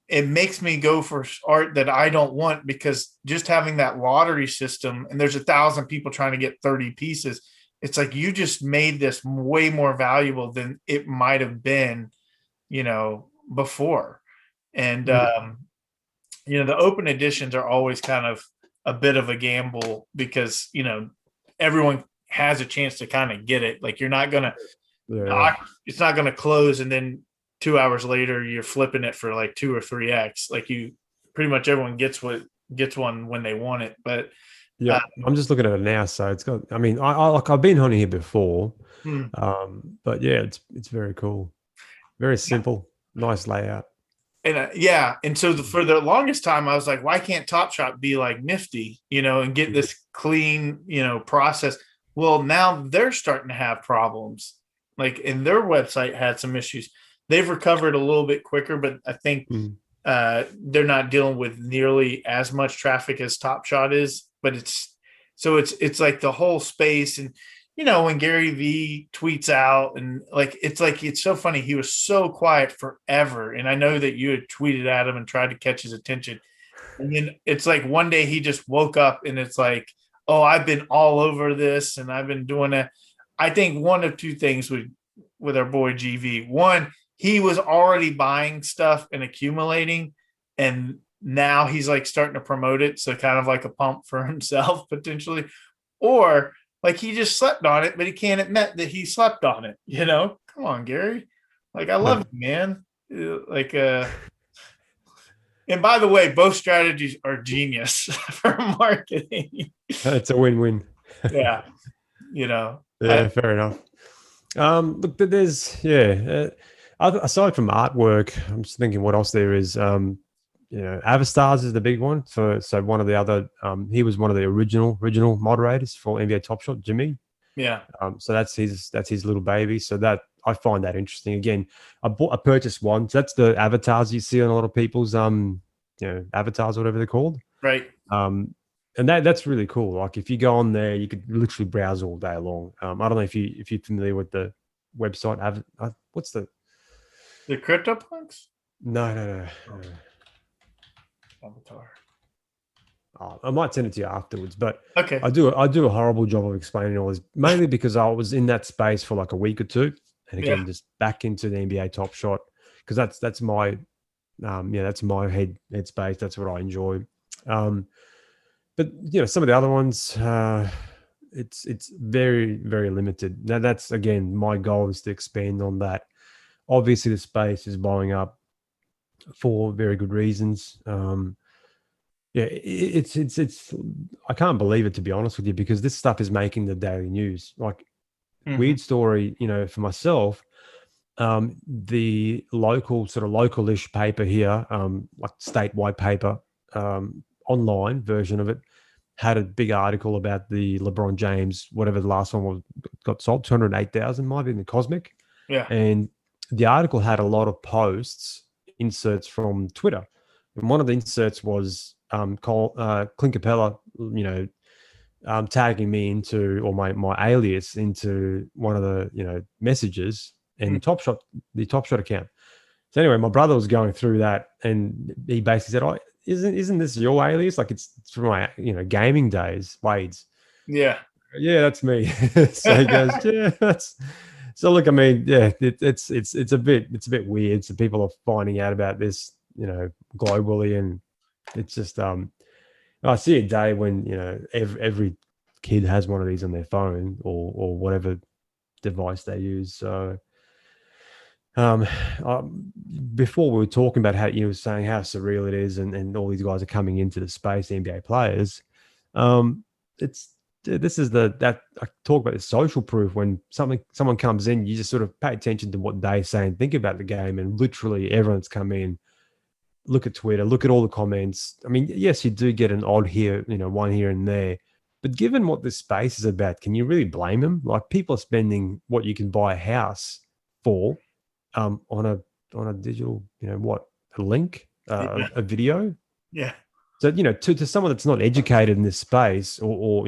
Speaker 1: it makes me go for art that I don't want, because just having that lottery system and there's 1,000 people trying to get 30 pieces, it's like you just made this way more valuable than it might have been, before. And the open editions are always kind of a bit of a gamble, because everyone has a chance to kind of get it. Like you're not gonna it's not gonna close and then 2 hours later you're flipping it for like 2 or 3x. Like you pretty much everyone gets one when they want it. But
Speaker 2: yeah, I'm just looking at it now. So it's got, I mean, I like, I've been hunting here before.
Speaker 1: hmm.
Speaker 2: But yeah, it's very cool. Very simple, nice layout.
Speaker 1: And yeah, and so for the longest time, I was like, why can't Top Shot be like Nifty, and get this clean, process? Well, now they're starting to have problems. Like, and their website had some issues. They've recovered a little bit quicker, but I think they're not dealing with nearly as much traffic as Top Shot is. But it's like the whole space. And when Gary V tweets out, and it's so funny. He was so quiet forever. And I know that you had tweeted at him and tried to catch his attention. And then it's like one day he just woke up and it's like, oh, I've been all over this and I've been doing it. I think one of two things with our boy GV. One, he was already buying stuff and accumulating, and now he's like starting to promote it. So kind of like a pump for himself potentially. Or like he just slept on it, but he can't admit that he slept on it. Come on, Gary. Like I love you, man. Like and by the way, both strategies are genius for marketing.
Speaker 2: It's a win-win.
Speaker 1: Yeah,
Speaker 2: Yeah, fair enough. Look, there's aside from artwork, I'm just thinking what else there is. Avastars is the big one. So one of the other, he was one of the original moderators for NBA Top Shot, Jimmy.
Speaker 1: Yeah.
Speaker 2: So that's his little baby. So that I find that interesting. Again, I purchased one. So that's the avatars you see on a lot of people's avatars, whatever they're called.
Speaker 1: Right.
Speaker 2: And that's really cool. Like if you go on there, you could literally browse all day long. I don't know if you're familiar with the website. What's the
Speaker 1: CryptoPunks?
Speaker 2: No.
Speaker 1: Avatar.
Speaker 2: I might send it to you afterwards, but
Speaker 1: okay.
Speaker 2: I do a horrible job of explaining all this, mainly because I was in that space for like a week or two, and again, just back into the NBA Top Shot, because that's my that's my head space. That's what I enjoy. But some of the other ones, it's very, very limited. Now that's again my goal is to expand on that. Obviously, the space is blowing up for very good reasons. It's I can't believe it, to be honest with you, because this stuff is making the daily news. Like weird story, for myself. The local-ish paper here, like statewide paper, online version of it, had a big article about the LeBron James, whatever the last one was, got sold, 208,000, might be in the Cosmic.
Speaker 1: Yeah.
Speaker 2: And the article had a lot of inserts from Twitter. And one of the inserts was Clint Capella, tagging me into, or my alias into one of the messages and the Top Shot account. So anyway, my brother was going through that, and he basically said, "Oh, isn't this your alias? Like it's from my gaming days, Wade's."
Speaker 1: Yeah,
Speaker 2: that's me. So he goes, "Yeah, that's." So look, I mean, yeah, it's a bit weird. So people are finding out about this, globally, and it's just I see a day when every kid has one of these on their phone or whatever device they use. So before we were talking about how you were saying how surreal it is, and all these guys are coming into the space, the NBA players. dude, this is that I talk about the social proof. When someone comes in, you just sort of pay attention to what they say and think about the game, and literally everyone's come in. Look at Twitter, look at all the comments. I mean, yes, you do get an odd here, one here and there. But given what this space is about, can you really blame them? Like, people are spending what you can buy a house for on a digital, a link,
Speaker 1: Yeah.
Speaker 2: a video.
Speaker 1: Yeah.
Speaker 2: So, to someone that's not educated in this space, or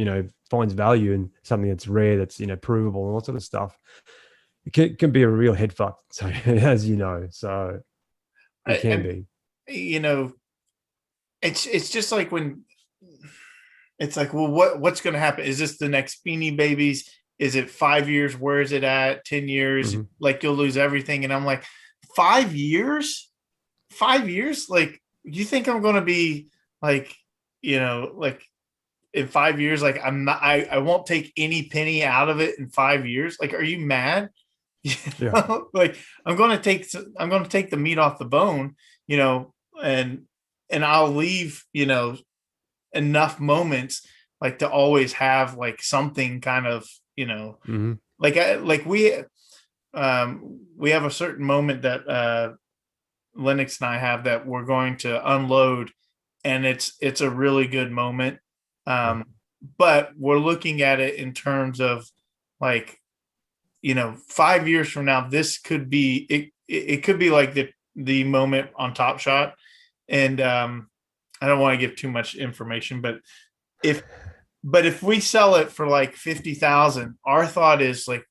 Speaker 2: finds value in something that's rare, that's, provable and all that sort of stuff, it can be a real head fuck. So, as you know, so it can
Speaker 1: I,
Speaker 2: be.
Speaker 1: you know, it's just like when it's like, well, what's going to happen? Is this the next Beanie Babies? Is it 5 years? Where is it at? 10 years?
Speaker 2: Mm-hmm.
Speaker 1: Like, you'll lose everything. And I'm like, 5 years? 5 years? Like, you think I'm going to be like, like in 5 years, like I'm not, I won't take any penny out of it in 5 years. Like, are you mad?
Speaker 2: Yeah.
Speaker 1: Like, I'm going to take the meat off the bone, and I'll leave, enough moments like to always have like something kind of,
Speaker 2: Mm-hmm.
Speaker 1: like we have a certain moment that Lennox and I have that we're going to unload, and it's a really good moment.
Speaker 2: Yeah.
Speaker 1: But we're looking at it in terms of like, 5 years from now, this could be it could be like the moment on Top Shot. And I don't want to give too much information, but if if we sell it for like 50,000, our thought is like,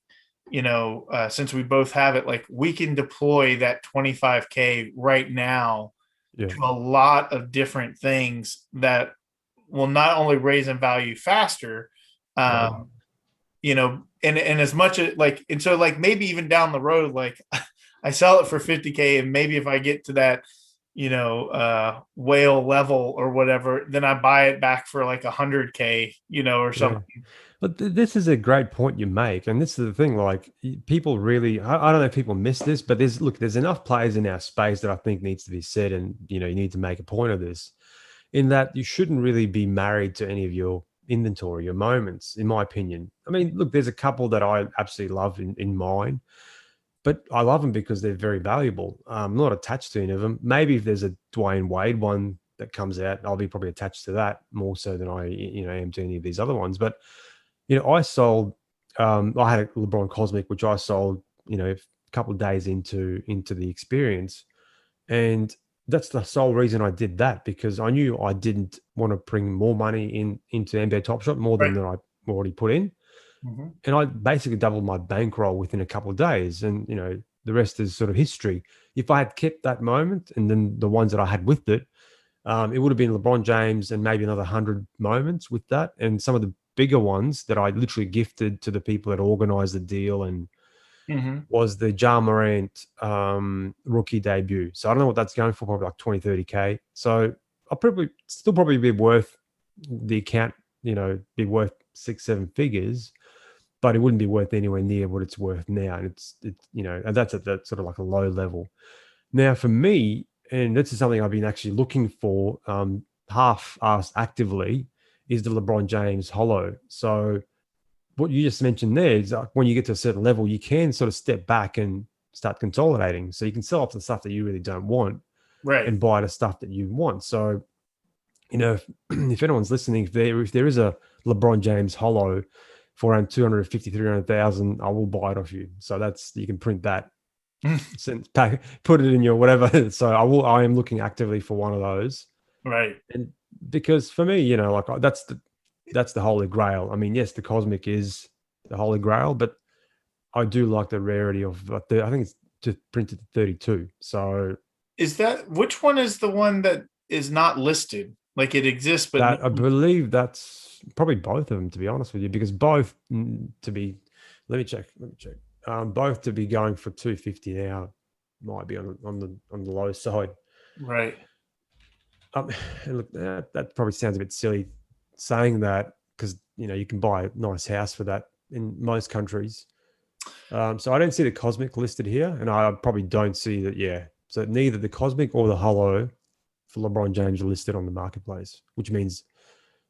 Speaker 1: since we both have it, like we can deploy that 25K right now
Speaker 2: Yeah.
Speaker 1: to a lot of different things that will not only raise in value faster,
Speaker 2: Right.
Speaker 1: And as much as like, and so like maybe even down the road, like I sell it for 50K, and maybe if I get to that, whale level or whatever, then I buy it back for like 100K, or
Speaker 2: Yeah.
Speaker 1: something.
Speaker 2: But this is a great point you make, and this is the thing. Like, people really, I don't know if people miss this, but there's enough players in our space that I think needs to be said, and you need to make a point of this, in that you shouldn't really be married to any of your inventory, your moments, in my opinion. I mean, look, there's a couple that I absolutely love in mine, but I love them because they're very valuable. I'm not attached to any of them. Maybe if there's a Dwayne Wade one that comes out, I'll be probably attached to that more so than I, am to any of these other ones. But I sold. I had a LeBron Cosmic, which I sold, a couple of days into the experience, and that's the sole reason I did that, because I knew I didn't want to bring more money into NBA Top Shot, more than
Speaker 1: Right.
Speaker 2: that I already put in.
Speaker 1: Mm-hmm.
Speaker 2: And I basically doubled my bankroll within a couple of days, and the rest is sort of history. If I had kept that moment and then the ones that I had with it, it would have been LeBron James and maybe another 100 moments with that, and some of the bigger ones that I literally gifted to the people that organized the deal, and
Speaker 1: Mm-hmm.
Speaker 2: was the Ja Morant rookie debut. So I don't know what that's going for, probably like 20, 30K. So I'll probably be worth the account, be worth 6-7 figures, but it wouldn't be worth anywhere near what it's worth now. And it's and that's at that sort of like a low level. Now for me, and this is something I've been actually looking for half-assed actively, is the LeBron James Hollow. So what you just mentioned there is like, when you get to a certain level, you can sort of step back and start consolidating. So you can sell off the stuff that you really don't want
Speaker 1: Right.
Speaker 2: and buy the stuff that you want. So, if anyone's listening, if there is a LeBron James Hollow for around 250, 300,000, I will buy it off you. So you can print that, put it in your whatever. So I am looking actively for one of those.
Speaker 1: Right.
Speaker 2: And because for me, like that's the holy grail. I mean, yes, the cosmic is the holy grail, but I do like the rarity of I think it's to printed to 32. So
Speaker 1: Which one is the one that is not listed? Like, it exists, but
Speaker 2: that I believe that's probably both of them, to be honest with you, because both to be, let me check. Both to be going for 250 now might be on the low side.
Speaker 1: right.
Speaker 2: And look, that probably sounds a bit silly saying that, because you can buy a nice house for that in most countries. So I don't see the cosmic listed here, and I probably don't see that. Yeah, so neither the cosmic or the hollow for LeBron James are listed on the marketplace, which means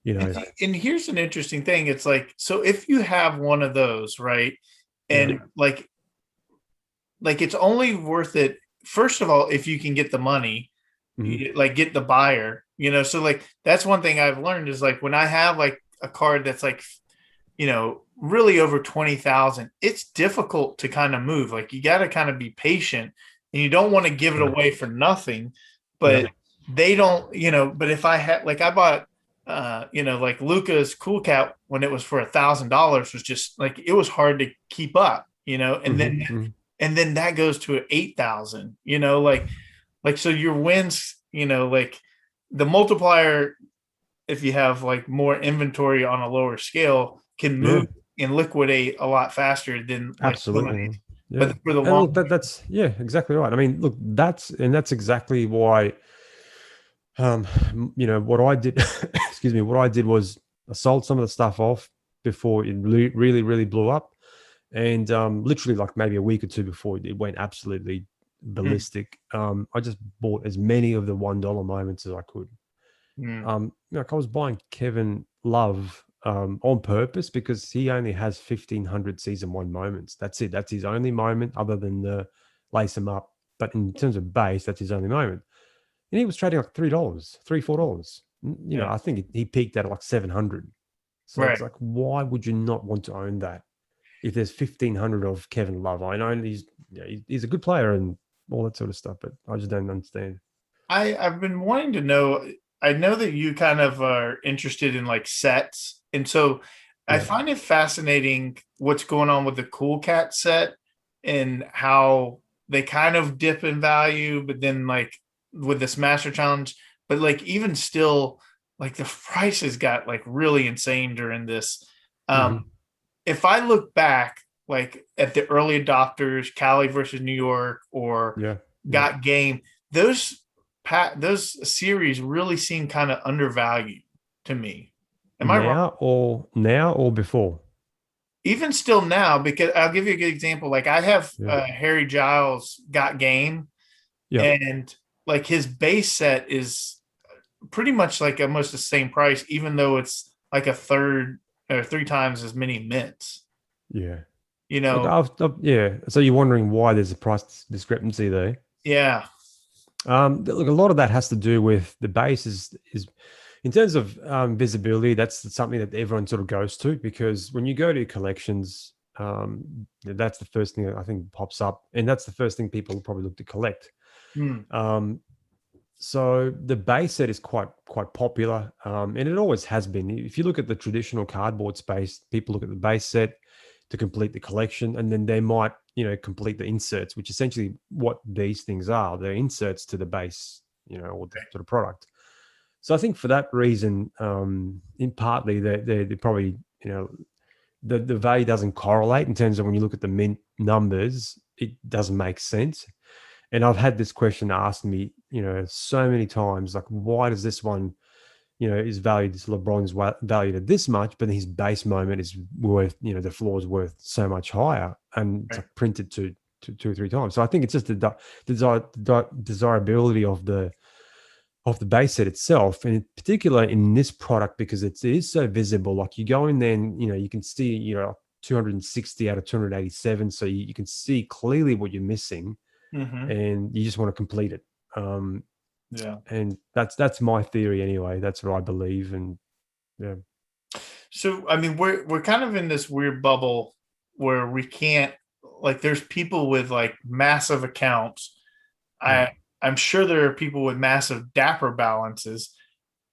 Speaker 2: you know.
Speaker 1: And here's an interesting thing. It's like, so if you have one of those, right? And
Speaker 2: Yeah.
Speaker 1: like it's only worth it, first of all, if you can get the money,
Speaker 2: Mhm.
Speaker 1: like get the buyer, so like that's one thing I've learned is like when I have like a card that's like, really over 20,000, it's difficult to kind of move. Like you got to kind of be patient and you don't want to give it
Speaker 2: Yeah.
Speaker 1: away for nothing,
Speaker 2: Yeah.
Speaker 1: but they don't, but if I had, like I bought, like Luca's Cool Cat when it was for $1,000 was just like, it was hard to keep up, and
Speaker 2: Mhm.
Speaker 1: then,
Speaker 2: Mhm.
Speaker 1: and then that goes to 8,000, like, so your wins, like the multiplier, if you have like more inventory on a lower scale, can
Speaker 2: Yeah.
Speaker 1: move and liquidate a lot faster than like some of
Speaker 2: Absolutely,
Speaker 1: these.
Speaker 2: man. Yeah.
Speaker 1: But for the
Speaker 2: And
Speaker 1: long,
Speaker 2: look, that's yeah, exactly right. I mean, look, that's exactly why what I did excuse me, what I did was I sold some of the stuff off before it really, really blew up. And literally like maybe a week or two before it went absolutely ballistic, I just bought as many of the $1 moments as I could. Like I was buying Kevin Love on purpose because he only has 1,500 season one moments. That's it. That's his only moment other than the lace him up. But in terms of base, that's his only moment. And he was trading like $3, $4.
Speaker 1: yeah,
Speaker 2: I think he peaked at like 700. So
Speaker 1: right.
Speaker 2: it's like, why would you not want to own that? If there's 1,500 of Kevin Love, I know he's a good player and all that sort of stuff, but I just don't understand.
Speaker 1: I've been wanting to know. I know that you kind of are interested in like sets, and so I
Speaker 2: Yeah.
Speaker 1: find it fascinating what's going on with the Cool Cat set and how they kind of dip in value, but then like with this Master Challenge, but like even still, like the prices got like really insane during this.
Speaker 2: Hmm.
Speaker 1: If I look back, like at the early adopters, Cali versus New York or
Speaker 2: Yeah. Yeah.
Speaker 1: Got Game, those those series really seem kind of undervalued to me. Am I wrong?
Speaker 2: Now or before?
Speaker 1: Even still now, because I'll give you a good example. Like I have
Speaker 2: Yeah.
Speaker 1: Harry Giles Got Game,
Speaker 2: Yeah.
Speaker 1: and like his base set is pretty much like almost the same price, even though it's like a third or three times as many mints.
Speaker 2: Yeah.
Speaker 1: You
Speaker 2: Look,
Speaker 1: know,
Speaker 2: yeah. So you're wondering why there's a price discrepancy there.
Speaker 1: yeah.
Speaker 2: Look, a lot of that has to do with the base is in terms of visibility. That's something that everyone sort of goes to because when you go to collections, that's the first thing that I think pops up, and that's the first thing people probably look to collect.
Speaker 1: Hmm.
Speaker 2: Um, so the base set is quite popular, and it always has been. If you look at the traditional cardboard space, people look at the base set to complete the collection, and then they might complete the inserts, which essentially what these things are. They're inserts to the base, or the sort of product. So I think for that reason, in partly they probably the value doesn't correlate in terms of when you look at the mint numbers, it doesn't make sense. And I've had this question asked me, so many times, like, why does this one, is valued, this LeBron's valued at this much, but his base moment is worth, the floor is worth so much higher, and it's
Speaker 1: Right.
Speaker 2: like printed to two or three times. So I think it's just the desirability of the base set itself, and in particular in this product because it is so visible. Like you go in there and you can see 260 out of 287, so you can see clearly what you're missing
Speaker 1: Mm-hmm.
Speaker 2: and you just want to complete it.
Speaker 1: Yeah.
Speaker 2: And that's my theory anyway. That's what I believe. And yeah,
Speaker 1: So I mean, we're kind of in this weird bubble where we can't, like there's people with like massive accounts.
Speaker 2: yeah.
Speaker 1: I'm sure there are people with massive Dapper balances,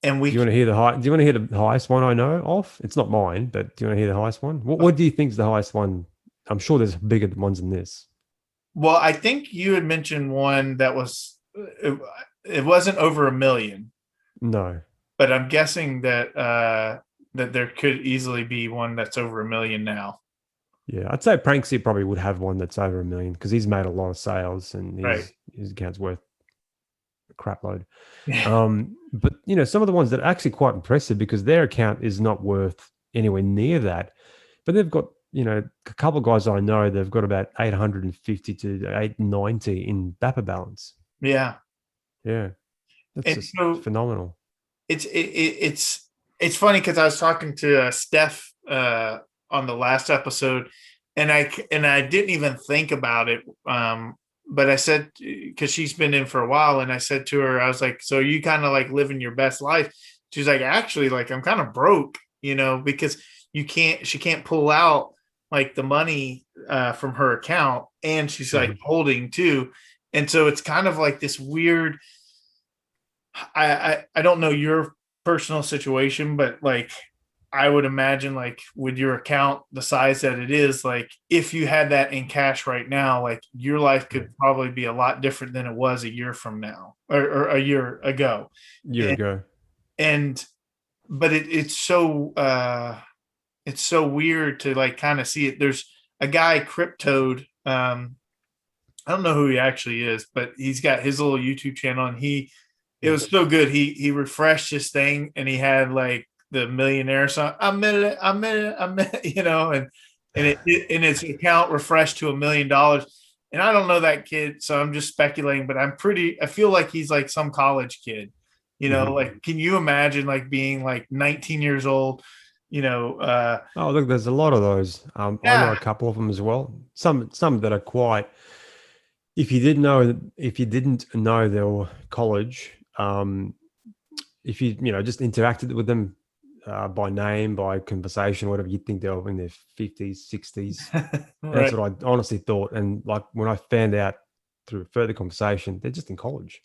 Speaker 1: and
Speaker 2: Do you want to hear the high? Do you want to hear the highest one I know of? It's not mine, but do you want to hear the highest one? What do you think is the highest one? I'm sure there's bigger ones than this.
Speaker 1: well, I think you had mentioned one that was it wasn't over 1 million,
Speaker 2: No.
Speaker 1: but I'm guessing that that there could easily be one that's over 1 million now.
Speaker 2: Yeah, I'd say Pranksy probably would have one that's over 1 million because he's made a lot of sales and
Speaker 1: Right.
Speaker 2: his account's worth a crap load.
Speaker 1: Yeah.
Speaker 2: But some of the ones that are actually quite impressive because their account is not worth anywhere near that, but they've got a couple of guys I know they've got about 850 to 890 in Dapper balance.
Speaker 1: Yeah.
Speaker 2: Yeah, that's
Speaker 1: And
Speaker 2: just
Speaker 1: so
Speaker 2: phenomenal.
Speaker 1: it's it's funny because I was talking to Steph on the last episode, and I didn't even think about it. But I said, because she's been in for a while, and I said to her, I was like, "So you kind of like living your best life?" She's like, "Actually, like I'm kind of broke, because she can't pull out like the money from her account, and she's like
Speaker 2: Mhm.
Speaker 1: holding too, and so it's kind of like this weird. I don't know your personal situation, but like I would imagine like with your account the size that it is, like if you had that in cash right now, like your life
Speaker 2: Yeah.
Speaker 1: could probably be a lot different than it was a year from now or a year ago.
Speaker 2: Year
Speaker 1: And,
Speaker 2: ago.
Speaker 1: and but it's so weird to like kind of see it. There's a guy cryptoed I don't know who he actually is, but he's got his little YouTube channel, and it
Speaker 2: Mm.
Speaker 1: was so good. He refreshed his thing, and he had like the millionaire song. And his account refreshed to $1 million. And I don't know that kid, so I'm just speculating, but I feel like he's like some college kid.
Speaker 2: Mhm.
Speaker 1: Like can you imagine like being like 19 years old? You know, uh
Speaker 2: Oh, look, there's a lot of those. I know
Speaker 1: yeah,
Speaker 2: a couple of them as well. Some that are quite. If you didn't know they were college, if you just interacted with them by name, by conversation, whatever, you'd think they were in their 50s, 60s. And that's
Speaker 1: right.
Speaker 2: what I honestly thought. And like when I found out through further conversation, they're just in college.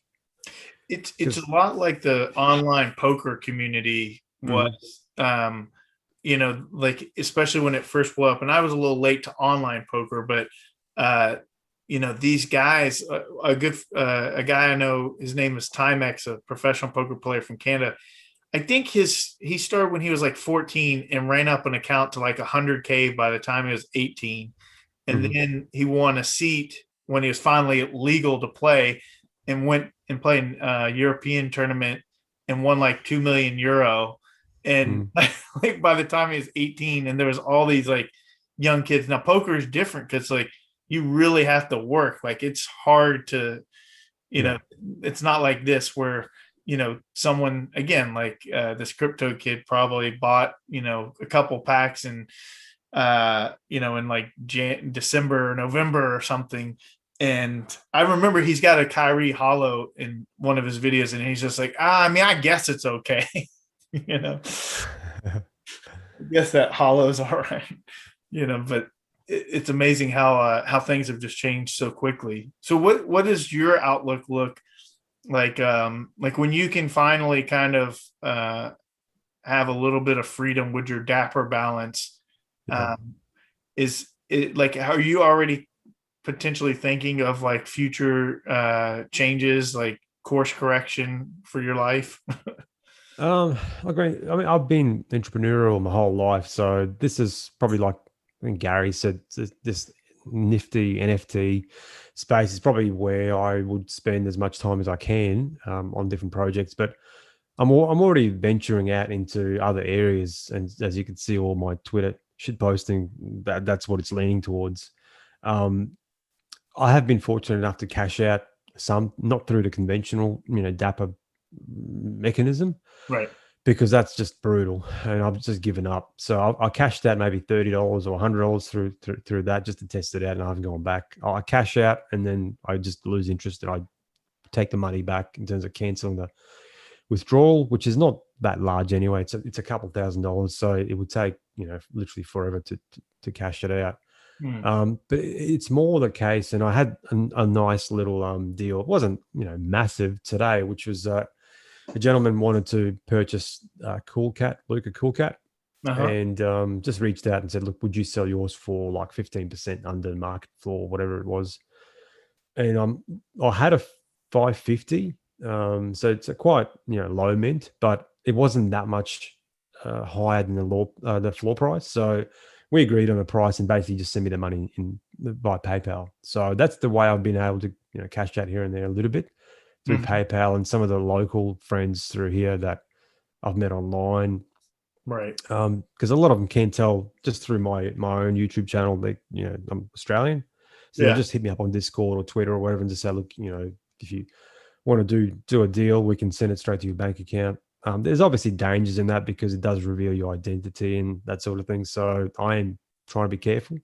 Speaker 1: It's
Speaker 2: Because
Speaker 1: a lot like the online poker community was. Like especially when it first blew up, and I was a little late to online poker, but uh these guys, a guy I know, his name is Timex, a professional poker player from Canada. I think he started when he was like 14 and ran up an account to like 100K by the time he was 18, and then he won a seat when he was finally legal to play, and went and played a European tournament and won like 2 million euro. And like by the time he was 18, and there was all these like young kids. Now poker is different because like you really have to work. Like it's hard to, you know,
Speaker 2: yeah,
Speaker 1: it's not like this where someone again like this crypto kid probably bought a couple packs and in like December or November or something. And I remember he's got a Kyrie hollow in one of his videos, and he's just like, I mean, I guess it's okay. you know, I guess that hollow's all right. But it's amazing how things have just changed so quickly. So what does your outlook look like when you can finally kind of have a little bit of freedom with your dapper balance?
Speaker 2: yeah.
Speaker 1: Um, is it like, are you already potentially thinking of like future changes, like course correction for your life?
Speaker 2: I mean, I've been entrepreneurial my whole life, so this is probably like I think Gary said, this nifty NFT space is probably where I would spend as much time as I can on different projects. But I'm already venturing out into other areas, and as you can see, all my Twitter shit posting that's what it's leaning towards. Um, I have been fortunate enough to cash out some, not through the conventional, dapper mechanism,
Speaker 1: Right.
Speaker 2: because that's just brutal, and I've just given up. So I cashed out maybe $30 or $100 through that just to test it out, and I haven't gone back. I cash out and then I just lose interest, and I take the money back in terms of canceling the withdrawal, which is not that large anyway. It's a couple $1,000s, so it would take literally forever to cash it out.
Speaker 1: Hmm.
Speaker 2: But it's more the case, and I had a nice little deal. It wasn't massive today, which was a gentleman wanted to purchase Luca Cool Cat,
Speaker 1: Uh-huh.
Speaker 2: and just reached out and said, "Look, would you sell yours for like 15% under market floor, whatever it was?" And I had a 550, so it's a quite low mint, but it wasn't that much higher than the floor price. So we agreed on a price, and basically just send me the money in by PayPal. So that's the way I've been able to cash out here and there a little bit through
Speaker 1: Mhm.
Speaker 2: PayPal, and some of the local friends through here that I've met online.
Speaker 1: Right.
Speaker 2: Because a lot of them can tell just through my own YouTube channel that I'm Australian, so they'll
Speaker 1: Yeah.
Speaker 2: just hit me up on Discord or Twitter or whatever and just say, look, if you want to do a deal, we can send it straight to your bank account. There's obviously dangers in that because it does reveal your identity and that sort of thing. So I am trying to be careful.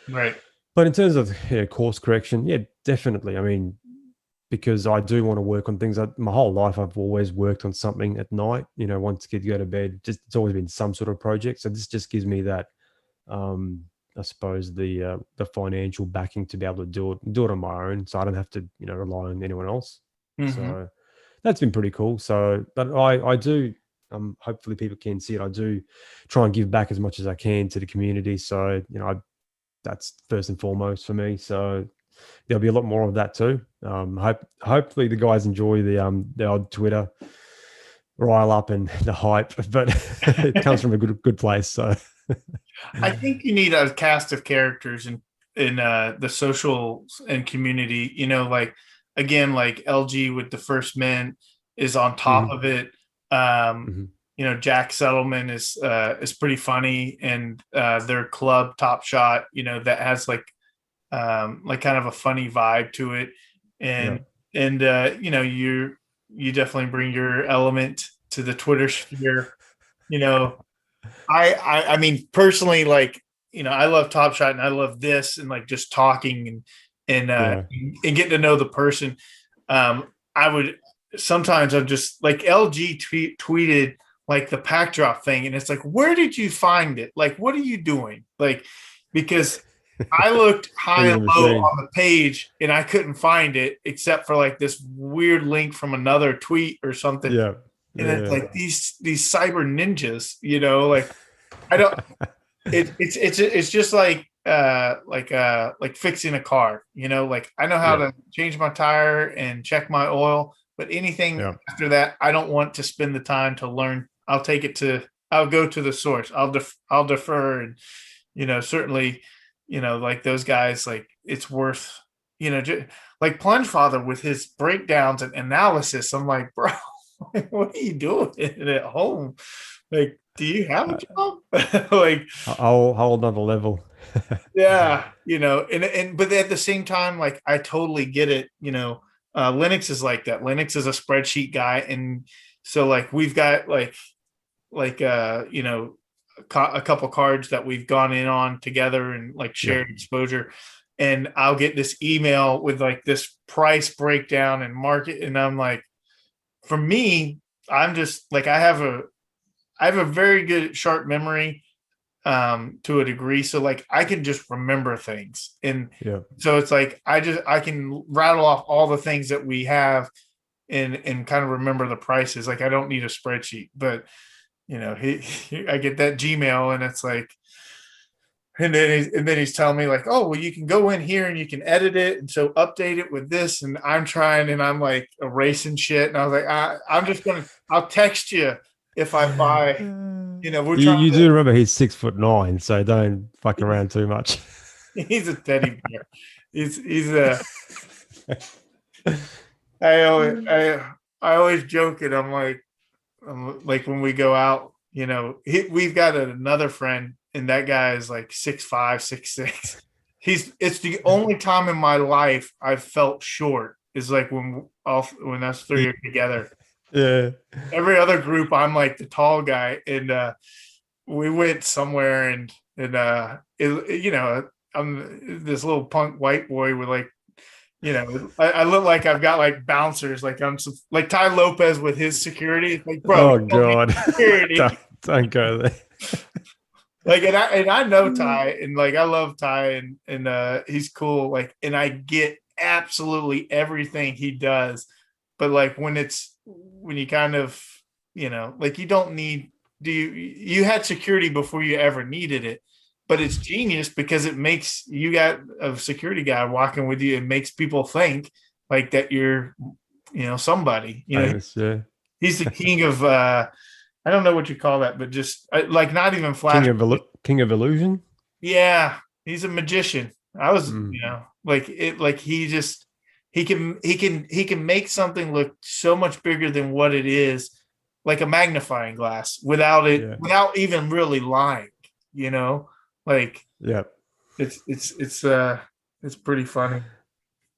Speaker 1: Right.
Speaker 2: But in terms of course correction, yeah, definitely. I mean, because I do want to work on things. My whole life, I've always worked on something at night. Once kids go to bed, just it's always been some sort of project. So this just gives me that, I suppose, the financial backing to be able to do it on my own, so I don't have to rely on anyone else.
Speaker 1: Mm-hmm.
Speaker 2: So that's been pretty cool. So, but I do. Hopefully people can see it. I do try and give back as much as I can to the community. So that's first and foremost for me. So there'll be a lot more of that too. Hopefully the guys enjoy the odd Twitter rile up and the hype, but it comes from a good place. So
Speaker 1: I think you need a cast of characters in the social and community. Like again, like LG with the First Men is on top of it. Um,
Speaker 2: mm-hmm.
Speaker 1: Jack Settlement is pretty funny, and their club TopShot, that has like kind of a funny vibe to it, and you definitely bring your element to the Twitter sphere. You know, I mean personally, like I love Top Shot and I love this and like just talking and getting to know the person. I would sometimes I'm just like LG tweeted like the pack drop thing, and it's like, where did you find it? Like, what are you doing? Like, because I looked high
Speaker 2: He's
Speaker 1: and
Speaker 2: a
Speaker 1: low
Speaker 2: machine.
Speaker 1: on the page and I couldn't find it except for like this weird link from another tweet or something.
Speaker 2: Yeah.
Speaker 1: And it's
Speaker 2: Yeah.
Speaker 1: like these cyber ninjas, like I don't. It's just like fixing a car. Like I know how
Speaker 2: Yeah.
Speaker 1: to change my tire and check my oil, but anything
Speaker 2: Yeah.
Speaker 1: after that, I don't want to spend the time to learn. I'll go to the source. I'll defer, and certainly, like those guys, like it's worth, like Plunge Father with his breakdowns and analysis. I'm like, bro, what are you doing at home? Like, do you have a job? Like,
Speaker 2: I'll hold on the level.
Speaker 1: yeah, and but at the same time, like I totally get it. Linux is like that. Linux is a spreadsheet guy, and so like we've got a couple cards that we've gone in on together and like
Speaker 2: Yeah.
Speaker 1: shared exposure. And I'll get this email with like this price breakdown and market, and I'm like, for me, I'm just like I have a very good sharp memory to a degree, so like I can just remember things, and
Speaker 2: Yeah.
Speaker 1: so it's like I can rattle off all the things that we have and kind of remember the prices. Like I don't need a spreadsheet, but I get that Gmail and it's like, and then he's telling me like, oh well, you can go in here and you can edit it and so update it with this, and I'm trying and I'm like erasing shit, and I was like, I'll text you if I buy. We're
Speaker 2: You
Speaker 1: trying
Speaker 2: you
Speaker 1: to.
Speaker 2: do remember he's 6'9", so don't fuck around too much.
Speaker 1: He's a teddy bear. He's a. I always joke it. I'm like when we go out, we've got another friend, and that guy is like 6'5", 6'6". It's the only time in my life I've felt short is like when us three are together.
Speaker 2: Yeah.
Speaker 1: Every other group, I'm like the tall guy, and we went somewhere, and I'm this little punk white boy with like, I look like I've got like bouncers, like I'm like Ty Lopez with his security. It's like, bro,
Speaker 2: Oh
Speaker 1: you don't need
Speaker 2: God.
Speaker 1: security.
Speaker 2: Don't go there.
Speaker 1: Like, and I know Ty, and like I love Ty, and he's cool. Like, and I get absolutely everything he does, but like when you kind of, like you don't need. You had security before you ever needed it, but it's genius because it makes you got a security guy walking with you and makes people think like that you're, somebody.
Speaker 2: Famous, yeah.
Speaker 1: He's the king of. I don't know what you call that, but just like not even flash.
Speaker 2: King of illusion.
Speaker 1: Yeah, he's a magician. I was,
Speaker 2: Mm,
Speaker 1: like it, like he can make something look so much bigger than what it is, like a magnifying glass,
Speaker 2: yeah.
Speaker 1: without even really lying. Like
Speaker 2: Yeah.
Speaker 1: it's pretty funny.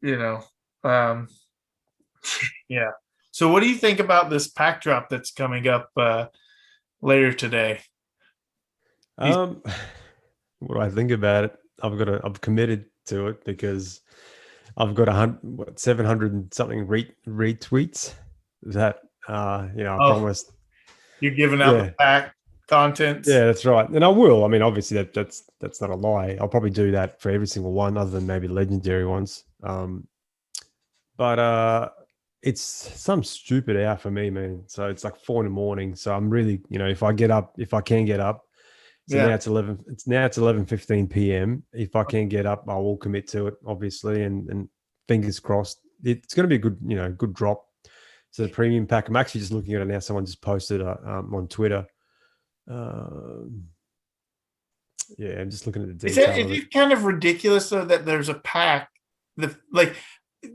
Speaker 1: You know, um, yeah. So what do you think about this pack drop that's coming up later today? You-
Speaker 2: Um, what do I think about it? I've committed to it because I've got 700 and something retweets that I
Speaker 1: oh,
Speaker 2: promised.
Speaker 1: you're giving out the
Speaker 2: Yeah,
Speaker 1: pack contents.
Speaker 2: yeah, that's right. And I will. I mean, obviously that's not a lie. I'll probably do that for every single one, other than maybe legendary ones. But it's some stupid hour for me, man. So it's like 4 in the morning. So I'm really, if I can get up. So now
Speaker 1: Yeah.
Speaker 2: it's 11:15 p.m. If I can get up, I will commit to it, obviously, and fingers crossed. It's going to be a good drop. So the premium pack. I'm actually just looking at it now. Someone just posted on Twitter. Um, yeah, I'm just looking at the detail
Speaker 1: Is
Speaker 2: of it.
Speaker 1: it kind of ridiculous though that there's a pack? The like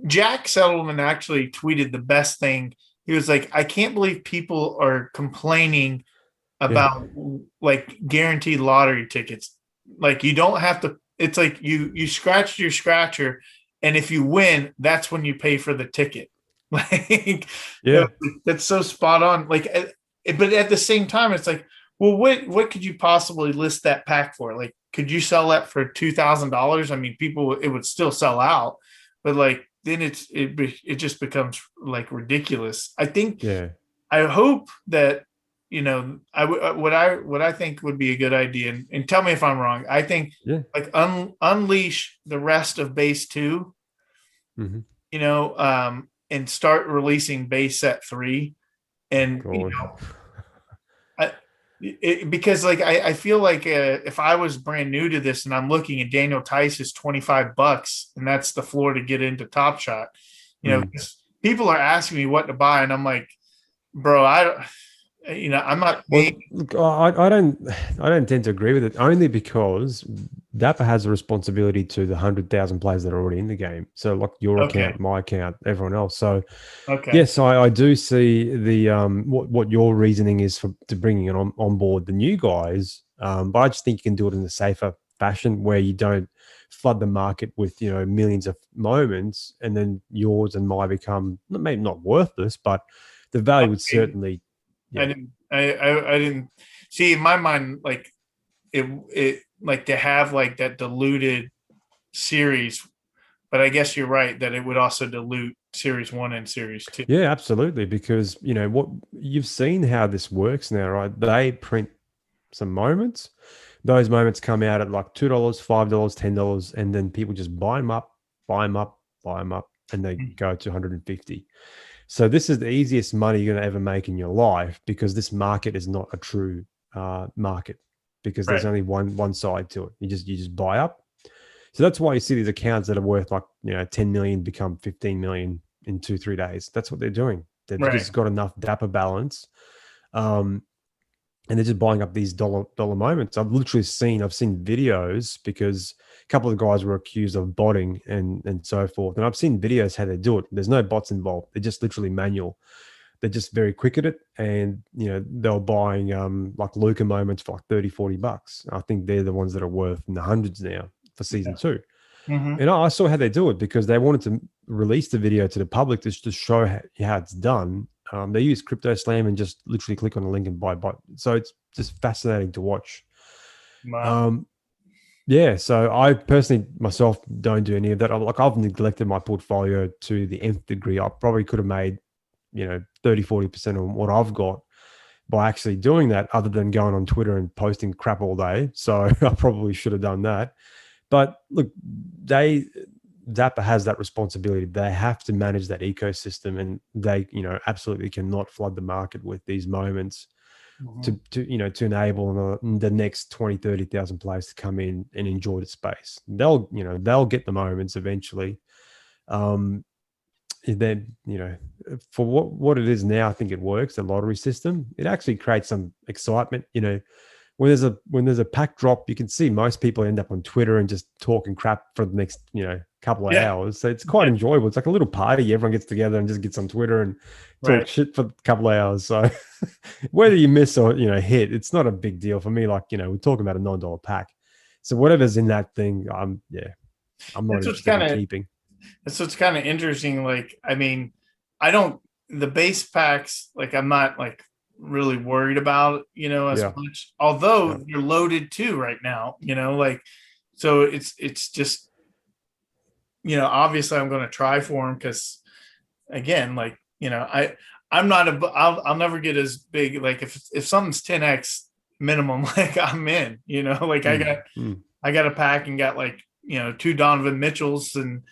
Speaker 1: Jack Settleman actually tweeted the best thing. He was like, I can't believe people are complaining
Speaker 2: Yeah,
Speaker 1: about like guaranteed lottery tickets. Like you don't have to. It's like you scratched your scratcher, and if you win, that's when you pay for the ticket. Like
Speaker 2: yeah,
Speaker 1: that's so spot on. Like, but at the same time, it's like, well, what could you possibly list that pack for? Like, could you sell that for $2,000? I mean, people it would still sell out, but like then it just becomes like ridiculous. I think
Speaker 2: yeah,
Speaker 1: I hope that what I think would be a good idea, and tell me if I'm wrong. I think
Speaker 2: yeah.
Speaker 1: like unleash the rest of base two,
Speaker 2: Hmm.
Speaker 1: and start releasing base set three, and
Speaker 2: God.
Speaker 1: I, because like I feel like if I was brand new to this and I'm looking at Daniel Tice is $25 and that's the floor to get into Top Shot,
Speaker 2: Mm.
Speaker 1: people are asking me what to buy and I'm like, bro, I don't. I'm not paying.
Speaker 2: Well, look, I don't tend to agree with it only because Dapper has a responsibility to the 100,000 players that are already in the game. So, like your
Speaker 1: Okay.
Speaker 2: account, my account, everyone else. So,
Speaker 1: Okay.
Speaker 2: yes, I do see the what your reasoning is for to bringing it on board the new guys. But I just think you can do it in a safer fashion where you don't flood the market with millions of moments, and then yours and mine become maybe not worthless, but the value would
Speaker 1: Okay.
Speaker 2: certainly,
Speaker 1: I
Speaker 2: yeah.
Speaker 1: didn't. I didn't see in my mind like it like to have like that diluted series, but I guess you're right that it would also dilute series one and series two.
Speaker 2: Yeah, absolutely. Because what you've seen how this works now, right? They print some moments. Those moments come out at like $2, $5, $10, and then people just buy them up, buy them up, buy them up, and they go to 150. So this is the easiest money you're going to ever make in your life because this market is not a true market because there's
Speaker 1: Right.
Speaker 2: only one side to it. You just buy up. So that's why you see these accounts that are worth like 10 million become 15 million in 2-3 days. That's what they're doing. They've
Speaker 1: Right.
Speaker 2: just got enough dapper balance, um, and they're just buying up these dollar moments. I've seen videos because a couple of guys were accused of botting and so forth, and I've seen videos how they do it. There's no bots involved. They're just literally manual. They're just very quick at it, and they were buying like Luca moments for like 30-40 bucks. I think they're the ones that are worth in the hundreds now for season
Speaker 1: Yeah.
Speaker 2: two.
Speaker 1: Mm-hmm.
Speaker 2: And I saw how they do it because they wanted to release the video to the public just to show how it's done. They use Crypto Slam and just literally click on the link and buy. So it's just fascinating to watch.
Speaker 1: Wow.
Speaker 2: Um, yeah, so I personally myself don't do any of that. I've neglected my portfolio to the nth degree. I probably could have made 30-40% of what I've got by actually doing that, other than going on Twitter and posting crap all day. So I probably should have done that. But look, Zappa has that responsibility. They have to manage that ecosystem, and they, absolutely cannot flood the market with these moments
Speaker 1: Mm-hmm.
Speaker 2: to enable the next 20, 30,000 players to come in and enjoy the space. They'll get the moments eventually. And then, for what it is now, I think it works. The lottery system, it actually creates some excitement. When there's a pack drop, you can see most people end up on Twitter and just talking crap for the next couple of
Speaker 1: Yeah.
Speaker 2: hours. So it's quite
Speaker 1: Yeah.
Speaker 2: enjoyable. It's like a little party. Everyone gets together and just gets on Twitter and talk
Speaker 1: Right.
Speaker 2: shit for a couple of hours. So whether you miss or hit, it's not a big deal for me. Like we're talking about a $9 pack, so whatever's in that thing, I'm not
Speaker 1: That's what's
Speaker 2: interested
Speaker 1: kind
Speaker 2: in
Speaker 1: of
Speaker 2: keeping.
Speaker 1: that's what's kind of interesting. Like, I mean, I don't the base packs, like I'm not like really worried about, as
Speaker 2: Yeah.
Speaker 1: much, although
Speaker 2: Yeah.
Speaker 1: they're loaded too right now, like, so it's just, obviously I'm going to try for them because again, like, I'm not I'll never get as big. Like if something's 10x minimum, like I'm in, like I got a pack and got like, two Donovan Mitchells and,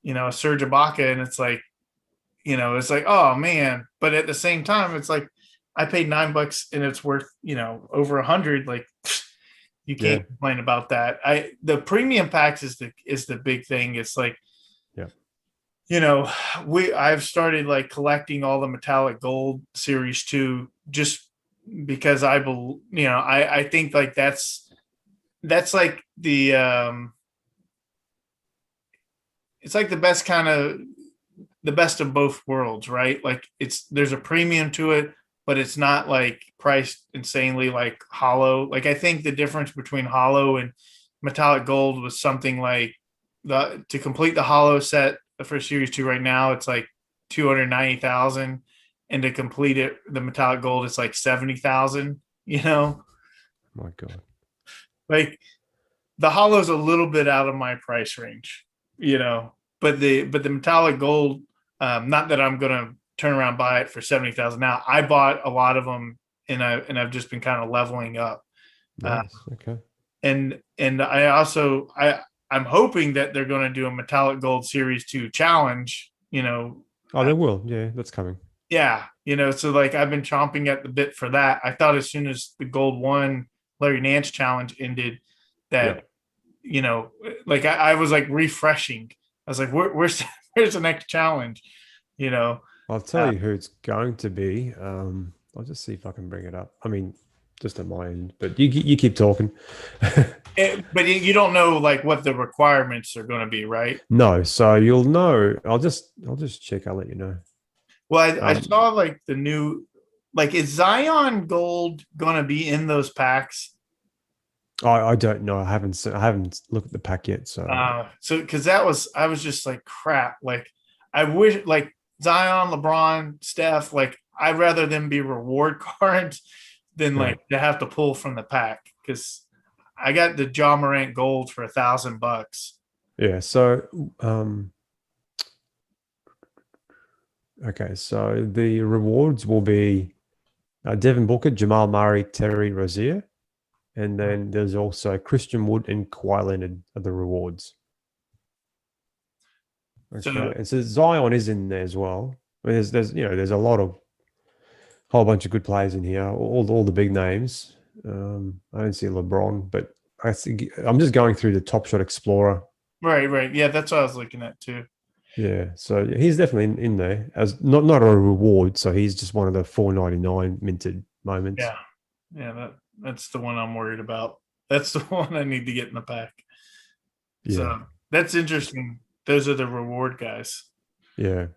Speaker 1: a Serge Ibaka, and it's like, it's like, oh man. But at the same time, it's like I paid $9 and it's worth, over 100. Like you
Speaker 2: Yeah.
Speaker 1: can't complain about that. The premium packs is the big thing. It's like,
Speaker 2: Yeah.
Speaker 1: I've started like collecting all the metallic gold series too, just because I think like that's like it's like the best of both worlds, right? Like there's a premium to it, but it's not like priced insanely like hollow. Like I think the difference between hollow and metallic gold was something like to complete the hollow set for series 2 right now, it's like 290,000, and to complete it, the metallic gold, it's like 70,000.
Speaker 2: My God.
Speaker 1: Like the hollow's a little bit out of my price range, but the metallic gold, not that I'm gonna turn around and buy it for 70,000 now. I bought a lot of them, and I've just been kind of leveling up.
Speaker 2: Nice. Okay.
Speaker 1: And I also I'm hoping that they're going to do a metallic gold series 2 challenge,
Speaker 2: Oh, they will. Yeah, that's coming.
Speaker 1: yeah, so like I've been chomping at the bit for that. I thought as soon as the gold 1 Larry Nance challenge ended that, like I was like refreshing. I was like, where's the next challenge?
Speaker 2: I'll tell you who it's going to be. I'll just see if I can bring it up. I mean, just at my end, but you keep talking.
Speaker 1: But you don't know like what the requirements are going to be, right?
Speaker 2: No, so you'll know. I'll just check. I'll let you know.
Speaker 1: Well, I saw like the new, like, is Zion Gold going to be in those packs?
Speaker 2: I don't know. I haven't looked at the pack yet. So
Speaker 1: Because I was just like, crap. Like, I wish, like, Zion, LeBron, Steph, like, I'd rather them be reward cards than
Speaker 2: Yeah.
Speaker 1: like to have to pull from the pack. Because I got the Ja Morant gold for $1,000.
Speaker 2: Yeah. So okay. So the rewards will be Devin Booker, Jamal Murray, Terry Rozier, and then there's also Christian Wood and Kawhi Leonard are the rewards. Okay. And so Zion is in there as well. I mean, there's a whole bunch of good players in here, all the big names. I don't see LeBron, but I'm just going through the Top Shot Explorer.
Speaker 1: Right. Yeah, that's what I was looking at too.
Speaker 2: Yeah, so he's definitely in there as not a reward. So he's just one of the $4.99 minted moments.
Speaker 1: Yeah, that's the one I'm worried about. That's the one I need to get in the pack.
Speaker 2: Yeah.
Speaker 1: So that's interesting. Those are the reward guys.
Speaker 2: Yeah.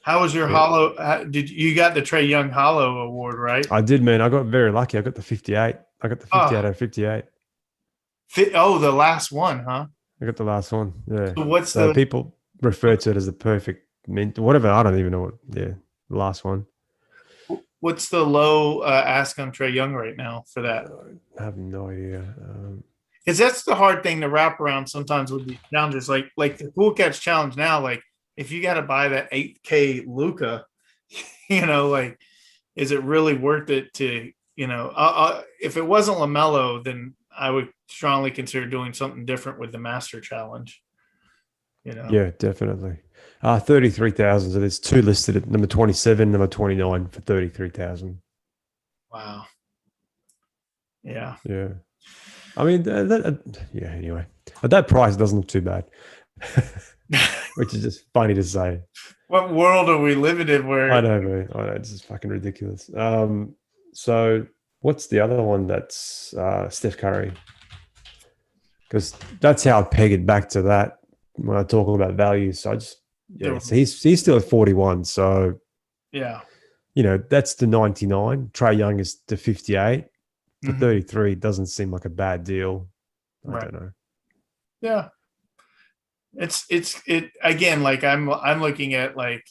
Speaker 1: How was your hollow? Did you got the Trae Young Hollow Award, right?
Speaker 2: I did, man. I got very lucky. I got the 58. I got the 58 out of 58.
Speaker 1: The last one, huh?
Speaker 2: I got the last one. Yeah.
Speaker 1: So
Speaker 2: people refer to it as the perfect mint, whatever. I don't even know what. Yeah, the last one.
Speaker 1: What's the low ask on Trae Young right now for that?
Speaker 2: I have no idea.
Speaker 1: Because that's the hard thing to wrap around sometimes with these challenges. Like the Cool Catch challenge now, like if you got to buy that 8K Luca, like is it really worth it to, if it wasn't LaMelo, then I would strongly consider doing something different with the Master Challenge.
Speaker 2: Yeah, definitely. 33,000. So there's 2 listed at number 27, number 29 for 33,000.
Speaker 1: Wow. Yeah.
Speaker 2: Yeah. I mean, yeah. Anyway, at that price, it doesn't look too bad, which is just funny to say.
Speaker 1: What world are we living in? Where
Speaker 2: I know, man. I know, it's just fucking ridiculous. So what's the other one? That's Steph Curry, because that's how I peg it back to that when I talk about value. So so he's still at 41. So
Speaker 1: yeah,
Speaker 2: that's the 99. Trae Young is the 58. For 33 doesn't seem like a bad deal. I don't know.
Speaker 1: Yeah. it again, like I'm looking at like,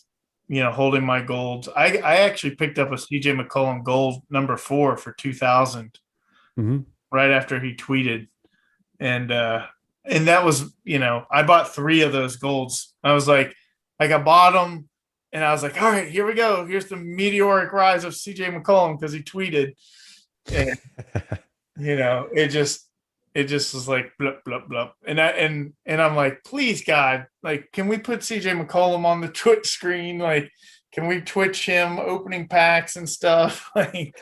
Speaker 1: holding my golds. I actually picked up a CJ McCollum gold number 4 for 2000
Speaker 2: Mm-hmm.
Speaker 1: right after he tweeted. And that was, I bought 3 of those golds. I was like I bought them and I was like, all right, here we go. Here's the meteoric rise of CJ McCollum because he tweeted. And it just was like blup blup blup. And I'm like, please God, like, can we put CJ McCollum on the Twitch screen? Like, can we Twitch him opening packs and stuff? Like,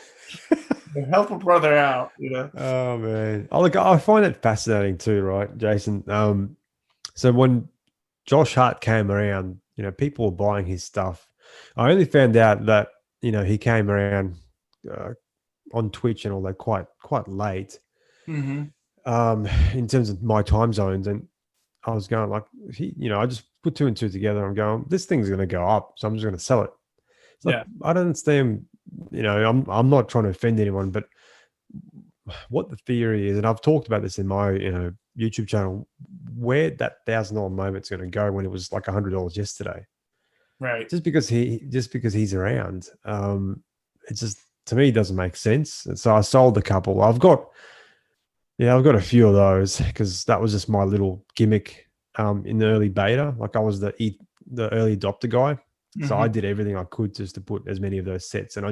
Speaker 1: help a brother out.
Speaker 2: Oh man. Oh look, I find it fascinating too, right, Jason? So when Josh Hart came around, people were buying his stuff. I only found out that, he came around on Twitch and all that quite late.
Speaker 1: Mm-hmm.
Speaker 2: In terms of my time zones. And I was going like, I just put 2 and 2 together. I'm going, this thing's going to go up, so I'm just going to sell it. It's like, I don't understand. I'm not trying to offend anyone, but what the theory is, and I've talked about this in my YouTube channel, where that $1,000 moment's going to go when it was like $100 yesterday,
Speaker 1: Right.
Speaker 2: just because he's around. It just, to me, doesn't make sense. And so I sold a couple. I've got a few of those because that was just my little gimmick in the early beta. Like I was the early adopter guy. So I did everything I could just to put as many of those sets. And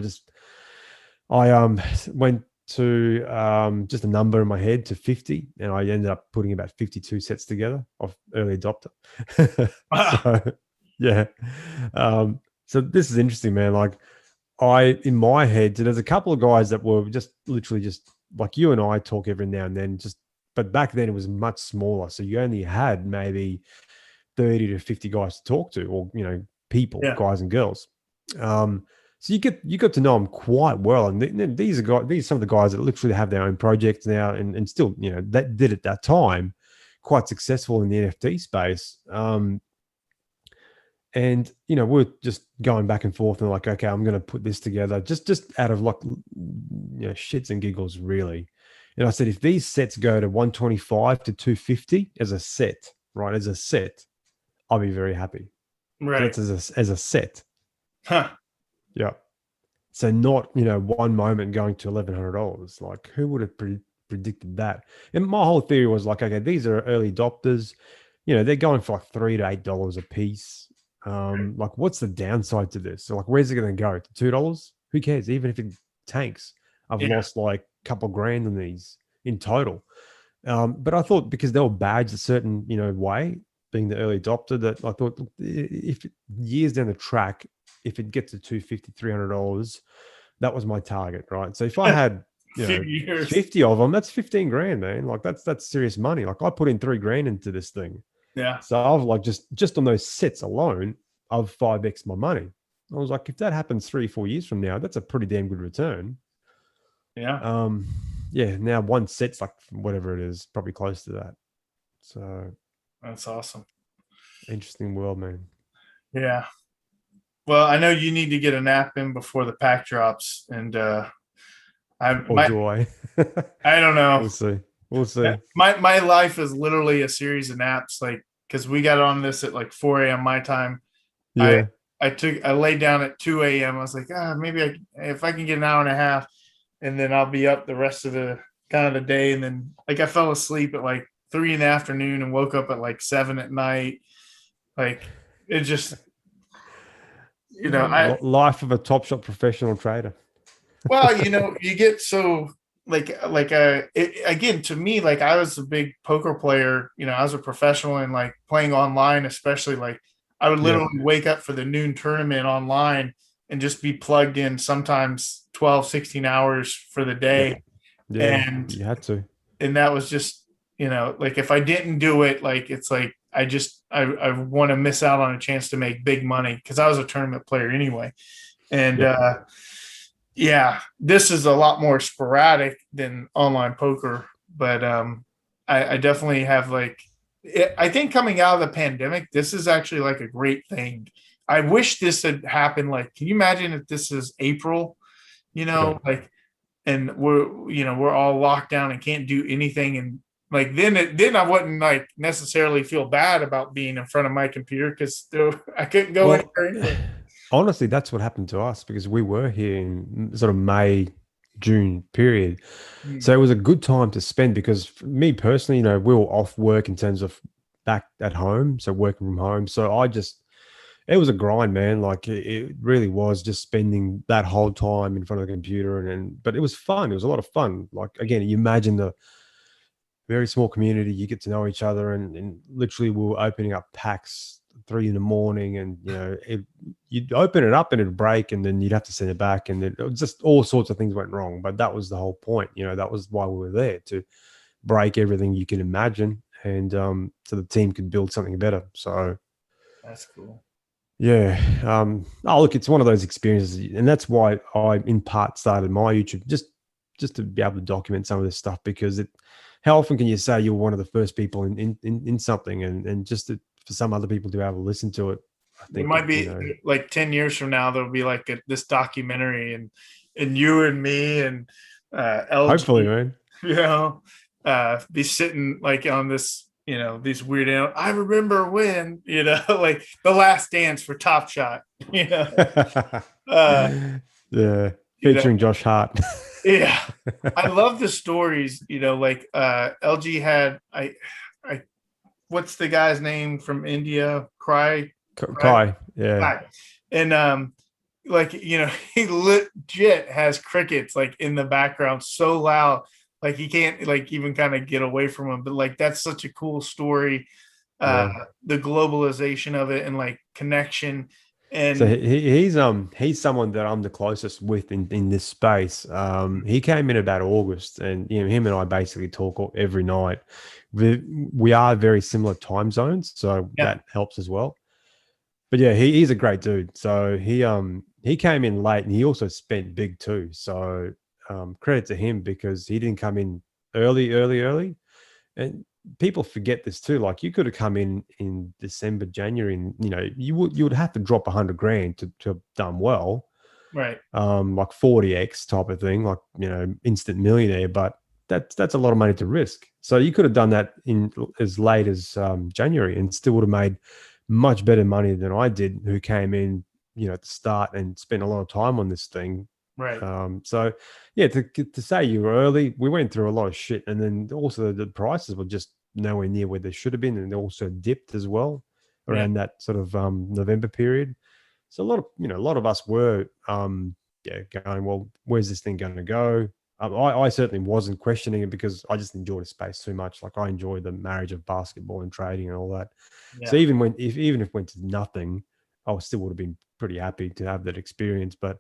Speaker 2: I went to just a number in my head to 50, and I ended up putting about 52 sets together of early adopter.
Speaker 1: Wow.
Speaker 2: So, yeah. So this is interesting, man. Like in my head, there's a couple of guys that were just literally just like you and I talk every now and then, but back then it was much smaller. So you only had maybe 30 to 50 guys to talk to, or, people, guys and girls. So you got to know them quite well. And these are some of the guys that literally have their own projects now and still, that did at that time quite successful in the NFT space. And, we're just going back and forth and like, okay, I'm going to put this together just out of like, shits and giggles, really. And I said, if these sets go to 125 to 250 as a set, right, I'll be very happy.
Speaker 1: Right.
Speaker 2: So that's as a set.
Speaker 1: Huh.
Speaker 2: Yeah. So not, one moment going to $1,100. Like who would have predicted that? And my whole theory was like, okay, these are early adopters. They're going for like $3 to $8 a piece. Like what's the downside to this? So like, where's it going to go? To $2? Who cares? Even if it tanks, I've lost like a couple grand on these in total. But I thought because they were badged a certain, way, being the early adopter, that I thought if years down the track, if it gets to $250, $300, that was my target, right? So if I had 50 of them, that's 15 grand, man. Like that's serious money. Like I put in 3 grand into this thing.
Speaker 1: Yeah.
Speaker 2: So I've like just on those sets alone, I've 5x my money. I was like, if that happens 3-4 years from now, that's a pretty damn good return.
Speaker 1: Yeah.
Speaker 2: Yeah. Now one set's like whatever it is, probably close to that. So
Speaker 1: That's awesome.
Speaker 2: Interesting world, man.
Speaker 1: Yeah. Well, I know you need to get a nap in before the pack drops, and do I? I don't know.
Speaker 2: We'll see.
Speaker 1: My life is literally a series of naps, like because we got on this at like 4 a.m. my time.
Speaker 2: Yeah.
Speaker 1: I laid down at 2 a.m. I was like, maybe if I can get an hour and a half, and then I'll be up the rest of the kind of the day. And then like I fell asleep at like 3 in the afternoon and woke up at like 7 at night. Like it just,
Speaker 2: life of a TopShot professional trader.
Speaker 1: Well, you get so again, to me, like I was a big poker player, I was a professional and like playing online, especially like I would literally wake up for the noon tournament online and just be plugged in sometimes 12, 16 hours for the day.
Speaker 2: Yeah,
Speaker 1: and
Speaker 2: you had to.
Speaker 1: And that was just, like if I didn't do it, like it's like I want to miss out on a chance to make big money because I was a tournament player anyway. And this is a lot more sporadic than online poker, but I definitely have I think coming out of the pandemic, this is actually like a great thing. I wish this had happened. Like, can you imagine if this is April, and we're all locked down and can't do anything. And like then I wouldn't like necessarily feel bad about being in front of my computer because I couldn't go
Speaker 2: Well,
Speaker 1: anywhere anyway.
Speaker 2: honestly, that's what happened to us because we were here in sort of May, June period. So
Speaker 1: Hmm.
Speaker 2: it was a good time to spend because for me personally, we were off work in terms of back at home, so working from home. So it was a grind, man. Like it really was just spending that whole time in front of the computer but it was fun. It was a lot of fun. Like again, you imagine the very small community, you get to know each other and literally we were opening up packs 3 in the morning and you'd open it up and it'd break and then you'd have to send it back and it was just all sorts of things went wrong. But that was the whole point. That was why we were there, to break everything you can imagine and so the team could build something better. So
Speaker 1: That's cool.
Speaker 2: yeah. Oh, look, it's one of those experiences, and that's why I, in part, started my YouTube just to be able to document some of this stuff because how often can you say you're one of the first people in something, and just for some other people to be able to listen to it, I
Speaker 1: There
Speaker 2: think
Speaker 1: might be like 10 years from now, there'll be like this documentary and you and me and
Speaker 2: hopefully,
Speaker 1: LG,
Speaker 2: man.
Speaker 1: you know, be sitting like on this, these weird, I remember when, like the last dance for Top Shot, uh,
Speaker 2: Yeah,
Speaker 1: you know,
Speaker 2: featuring Josh Hart.
Speaker 1: yeah. I love the stories, like LG had, I, what's the guy's name from India? Cry,
Speaker 2: Kai, yeah,
Speaker 1: Cry. And like he legit has crickets like in the background so loud, like he can't like even kind of get away from them. But like that's such a cool story, uh
Speaker 2: yeah.
Speaker 1: the globalization of it and like connection.
Speaker 2: So
Speaker 1: And
Speaker 2: he's someone that I'm the closest with in this space. He came in about August, and him and I basically talk every night. We are very similar time zones, so
Speaker 1: yeah,
Speaker 2: that helps as well. But yeah, he's a great dude. So he came in late, and he also spent big too. So credit to him because he didn't come in early. And people forget this too. Like you could have come in December, January, and you would have to drop 100 grand to have done well,
Speaker 1: right,
Speaker 2: like 40x type of thing, like instant millionaire. But that's a lot of money to risk. So you could have done that in as late as January and still would have made much better money than I did, who came in at the start and spent a lot of time on this thing.
Speaker 1: right,
Speaker 2: So yeah, to say you were early, we went through a lot of shit, and then also the prices were just nowhere near where they should have been, and they also dipped as well
Speaker 1: yeah.
Speaker 2: around that sort of November period. So a lot of us were going, well, where's this thing going to go? I certainly wasn't questioning it because I just enjoyed the space too much. Like I enjoyed the marriage of basketball and trading and all that. So
Speaker 1: Yeah.
Speaker 2: even if it went to nothing, I still would have been pretty happy to have that experience. But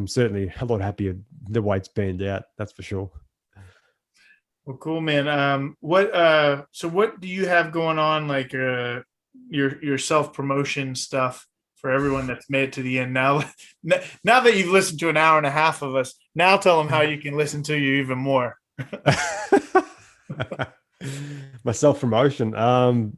Speaker 2: certainly a lot happier the way it's panned out. That's for sure.
Speaker 1: Well, cool, man. So what do you have going on, like your self promotion stuff for everyone that's made it to the end now? Now that you've listened to an hour and a half of us, now tell them how you can listen to you even more.
Speaker 2: My self promotion.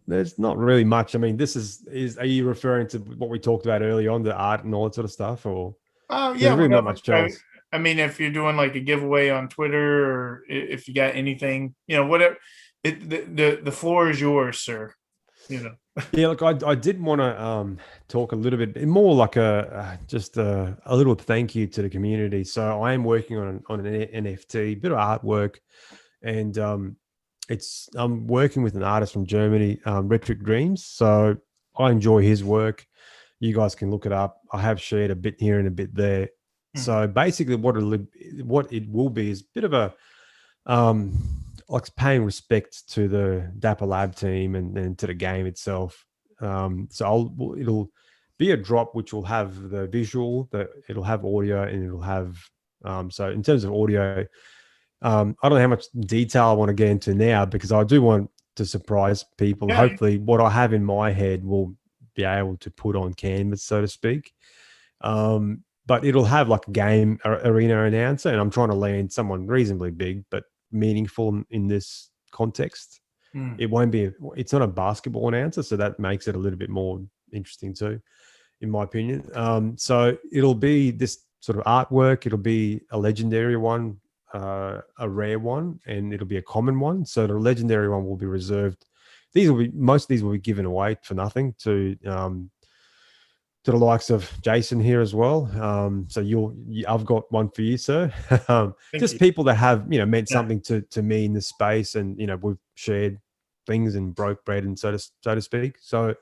Speaker 2: There's not really much. I mean, this is. Are you referring to what we talked about early on, the art and all that sort of stuff, or
Speaker 1: Oh
Speaker 2: there's
Speaker 1: yeah,
Speaker 2: really not
Speaker 1: whatever.
Speaker 2: much else?
Speaker 1: I mean, if you're doing like a giveaway on Twitter, or if you got anything, whatever, the floor is yours, sir. You know.
Speaker 2: Yeah, look, I did want to talk a little bit more like just a little thank you to the community. So I am working on an NFT, bit of artwork, and I'm working with an artist from Germany, Retric Dreams. So I enjoy his work. You guys can look it up. I have shared a bit here and a bit there.
Speaker 1: Mhm.
Speaker 2: So basically, what it will be is a bit of a um, like paying respect to the Dapper Lab team and to the game itself. It'll be a drop which will have the visual, it'll have audio, and it'll have so in terms of audio, I don't know how much detail I want to get into now because I do want to surprise people.
Speaker 1: Yeah.
Speaker 2: Hopefully, what I have in my head will be able to put on canvas, so to speak. But it'll have like a game arena announcer, and I'm trying to land someone reasonably big but meaningful in this context.
Speaker 1: Mm.
Speaker 2: It's not a basketball announcer, so that makes it a little bit more interesting too, in my opinion. So it'll be this sort of artwork. It'll be a legendary one. a rare one, and it'll be a common one. So the legendary one will be reserved. Most of these will be given away for nothing to the likes of Jason here as well. So I've got one for you, sir.
Speaker 1: Thank
Speaker 2: Just
Speaker 1: you.
Speaker 2: people that have, meant
Speaker 1: Yeah.
Speaker 2: something to me in this space, and we've shared things and broke bread, and so to speak. So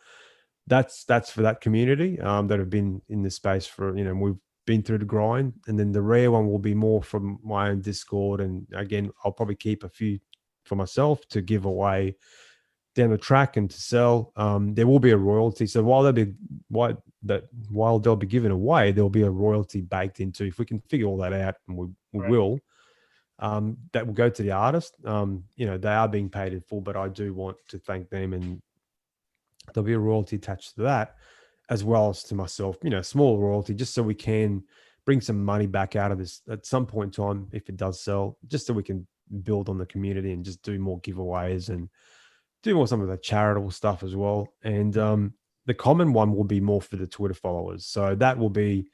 Speaker 2: that's for that community that have been in this space for, we've been through the grind. And then the rare one will be more from my own Discord, and again, I'll probably keep a few for myself to give away down the track and to sell. There will be a royalty. So while they'll be given away, there'll be a royalty baked into. If we can figure all that out, and we
Speaker 1: Right.
Speaker 2: will, that will go to the artist. They are being paid in full, but I do want to thank them, and there'll be a royalty attached to that, as well as to myself. Small royalty, just so we can bring some money back out of this at some point in time if it does sell, just so we can build on the community and just do more giveaways and do more some of the charitable stuff as well. And the common one will be more for the Twitter followers. So that will be,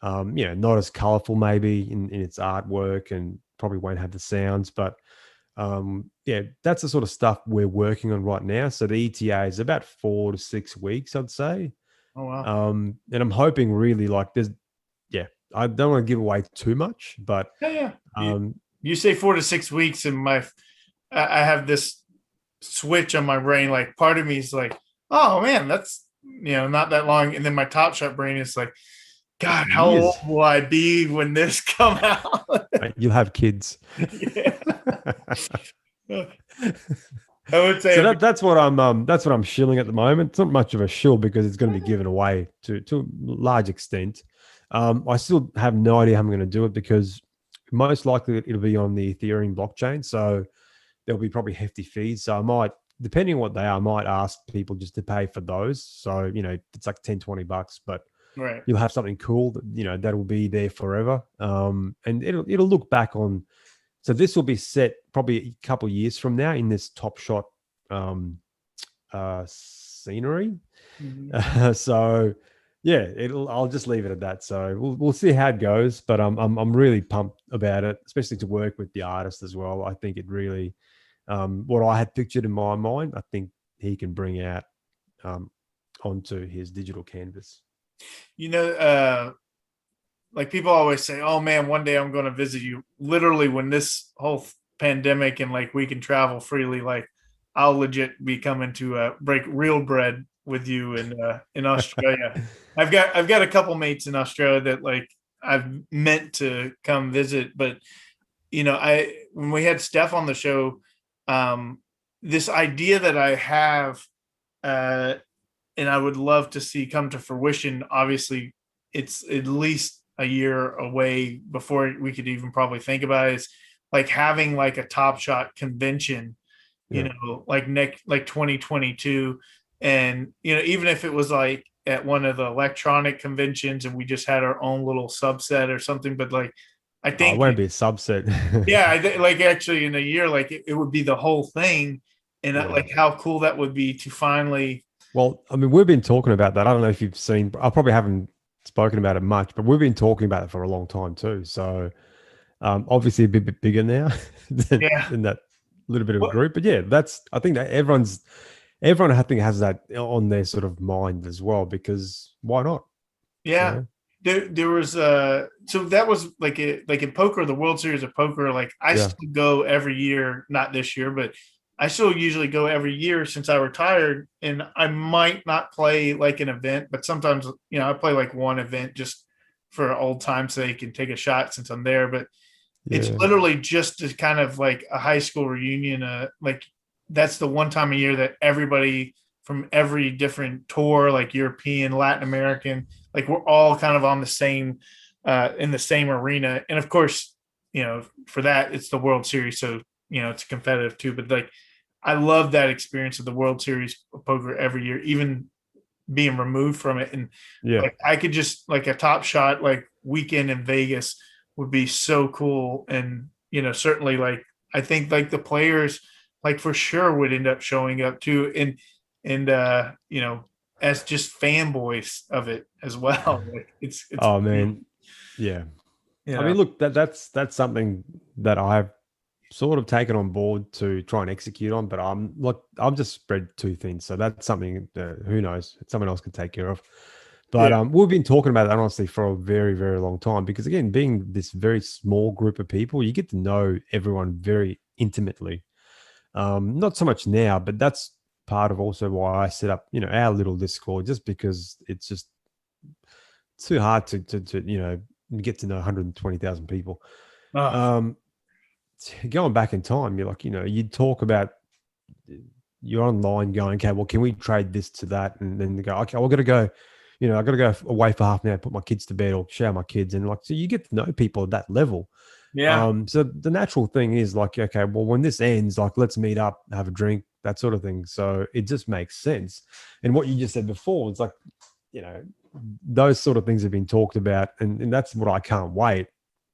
Speaker 2: not as colorful maybe in its artwork, and probably won't have the sounds. But that's the sort of stuff we're working on right now. So the ETA is about 4 to 6 weeks, I'd say.
Speaker 1: Oh, wow.
Speaker 2: And I'm hoping really I don't want to give away too much, but
Speaker 1: Yeah. You say 4 to 6 weeks, and I have this switch on my brain. Like, part of me is like, oh man, that's not that long. And then my TopShot brain is like, God, how old
Speaker 2: years.
Speaker 1: will I be when this come out?
Speaker 2: You'll have kids.
Speaker 1: Yeah. I would say
Speaker 2: So that's what I'm shilling at the moment. It's not much of a shill because it's going to be given away to a large extent. I still have no idea how I'm going to do it, because most likely it'll be on the Ethereum blockchain. So there'll be probably hefty fees. So I might, depending on what they are, I might ask people just to pay for those. So, it's like $10-$20, but
Speaker 1: right.
Speaker 2: you'll have something cool that, that'll be there forever. And it'll look back on. So this will be set probably a couple of years from now in this TopShot scenery.
Speaker 1: Mm-hmm.
Speaker 2: So yeah, I'll just leave it at that. So we'll see how it goes, but I'm really pumped about it, especially to work with the artist as well. I think it really, what I had pictured in my mind, I think he can bring out onto his digital canvas.
Speaker 1: Like, people always say, oh man, one day I'm going to visit you. Literally, when this whole pandemic and like we can travel freely, like, I'll legit be coming to break real bread with you in Australia. I've got a couple mates in Australia that, like, I've meant to come visit, but when we had Steph on the show, this idea that I have, and I would love to see come to fruition. Obviously, it's at least a year away before we could even probably think about it. Is like having like a TopShot convention, like 2022, and even if it was like at one of the electronic conventions and we just had our own little subset or something, but like I
Speaker 2: It
Speaker 1: think
Speaker 2: won't be a subset.
Speaker 1: yeah, like actually in a year, like it would be the whole thing, and like how cool that would be to finally.
Speaker 2: Well, I mean, we've been talking about that. I don't know if you've seen. I probably haven't spoken about it much, but we've been talking about it for a long time too. So obviously a bit bigger now than that little bit of a group. But yeah, I think that everyone I think has that on their sort of mind as well, because why not?
Speaker 1: Yeah. There was so that was like in poker, the World Series of Poker, like I still go every year, not this year, but I still usually go every year since I retired, and I might not play like an event, but sometimes I play like one event just for old time's sake and take a shot since I'm there. But it's literally just a kind of like a high school reunion. Like that's the one time a year that everybody from every different tour, like European, Latin American, like we're all kind of on the same in the same arena. And of course, for that it's the World Series, so it's competitive too. But like I love that experience of the World Series of Poker every year, even being removed from it. And like I could just like a TopShot like weekend in Vegas would be so cool. And certainly like I think like the players like for sure would end up showing up too. And as just fanboys of it as well. Like it's
Speaker 2: oh man, yeah.
Speaker 1: you
Speaker 2: I
Speaker 1: know.
Speaker 2: mean, look, that's something that I've sort of taken on board to try and execute on, but I'm just spread too thin. So that's something that, who knows, someone else can take care of. But
Speaker 1: Yeah.
Speaker 2: we've been talking about that honestly for a very, very long time because again, being this very small group of people, you get to know everyone very intimately. Not so much now, but that's part of also why I set up, our little Discord, just because it's just too hard to get to know 120,000 people.
Speaker 1: Oh,
Speaker 2: Um, Going back in time, you're like, you'd talk about you're online going, okay, well, can we trade this to that? And then they go, okay, I've got to go, I got to go away for half an hour, put my kids to bed or shower my kids. And like, so you get to know people at that level.
Speaker 1: yeah.
Speaker 2: So the natural thing is like, okay, well, when this ends, like, let's meet up, have a drink, that sort of thing. So it just makes sense. And what you just said before, it's like, you know, those sort of things have been talked about. And that's what I can't wait.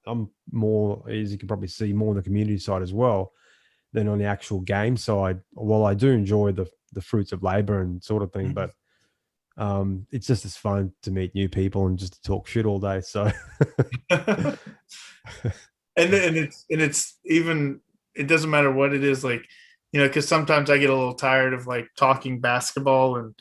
Speaker 2: I'm more, as you can probably see, more on the community side as well than on the actual game side. While I do enjoy the fruits of labor and sort of thing, but it's just as fun to meet new people and just to talk shit all day. So
Speaker 1: And it's even, it doesn't matter what it is, like, because sometimes I get a little tired of like talking basketball, and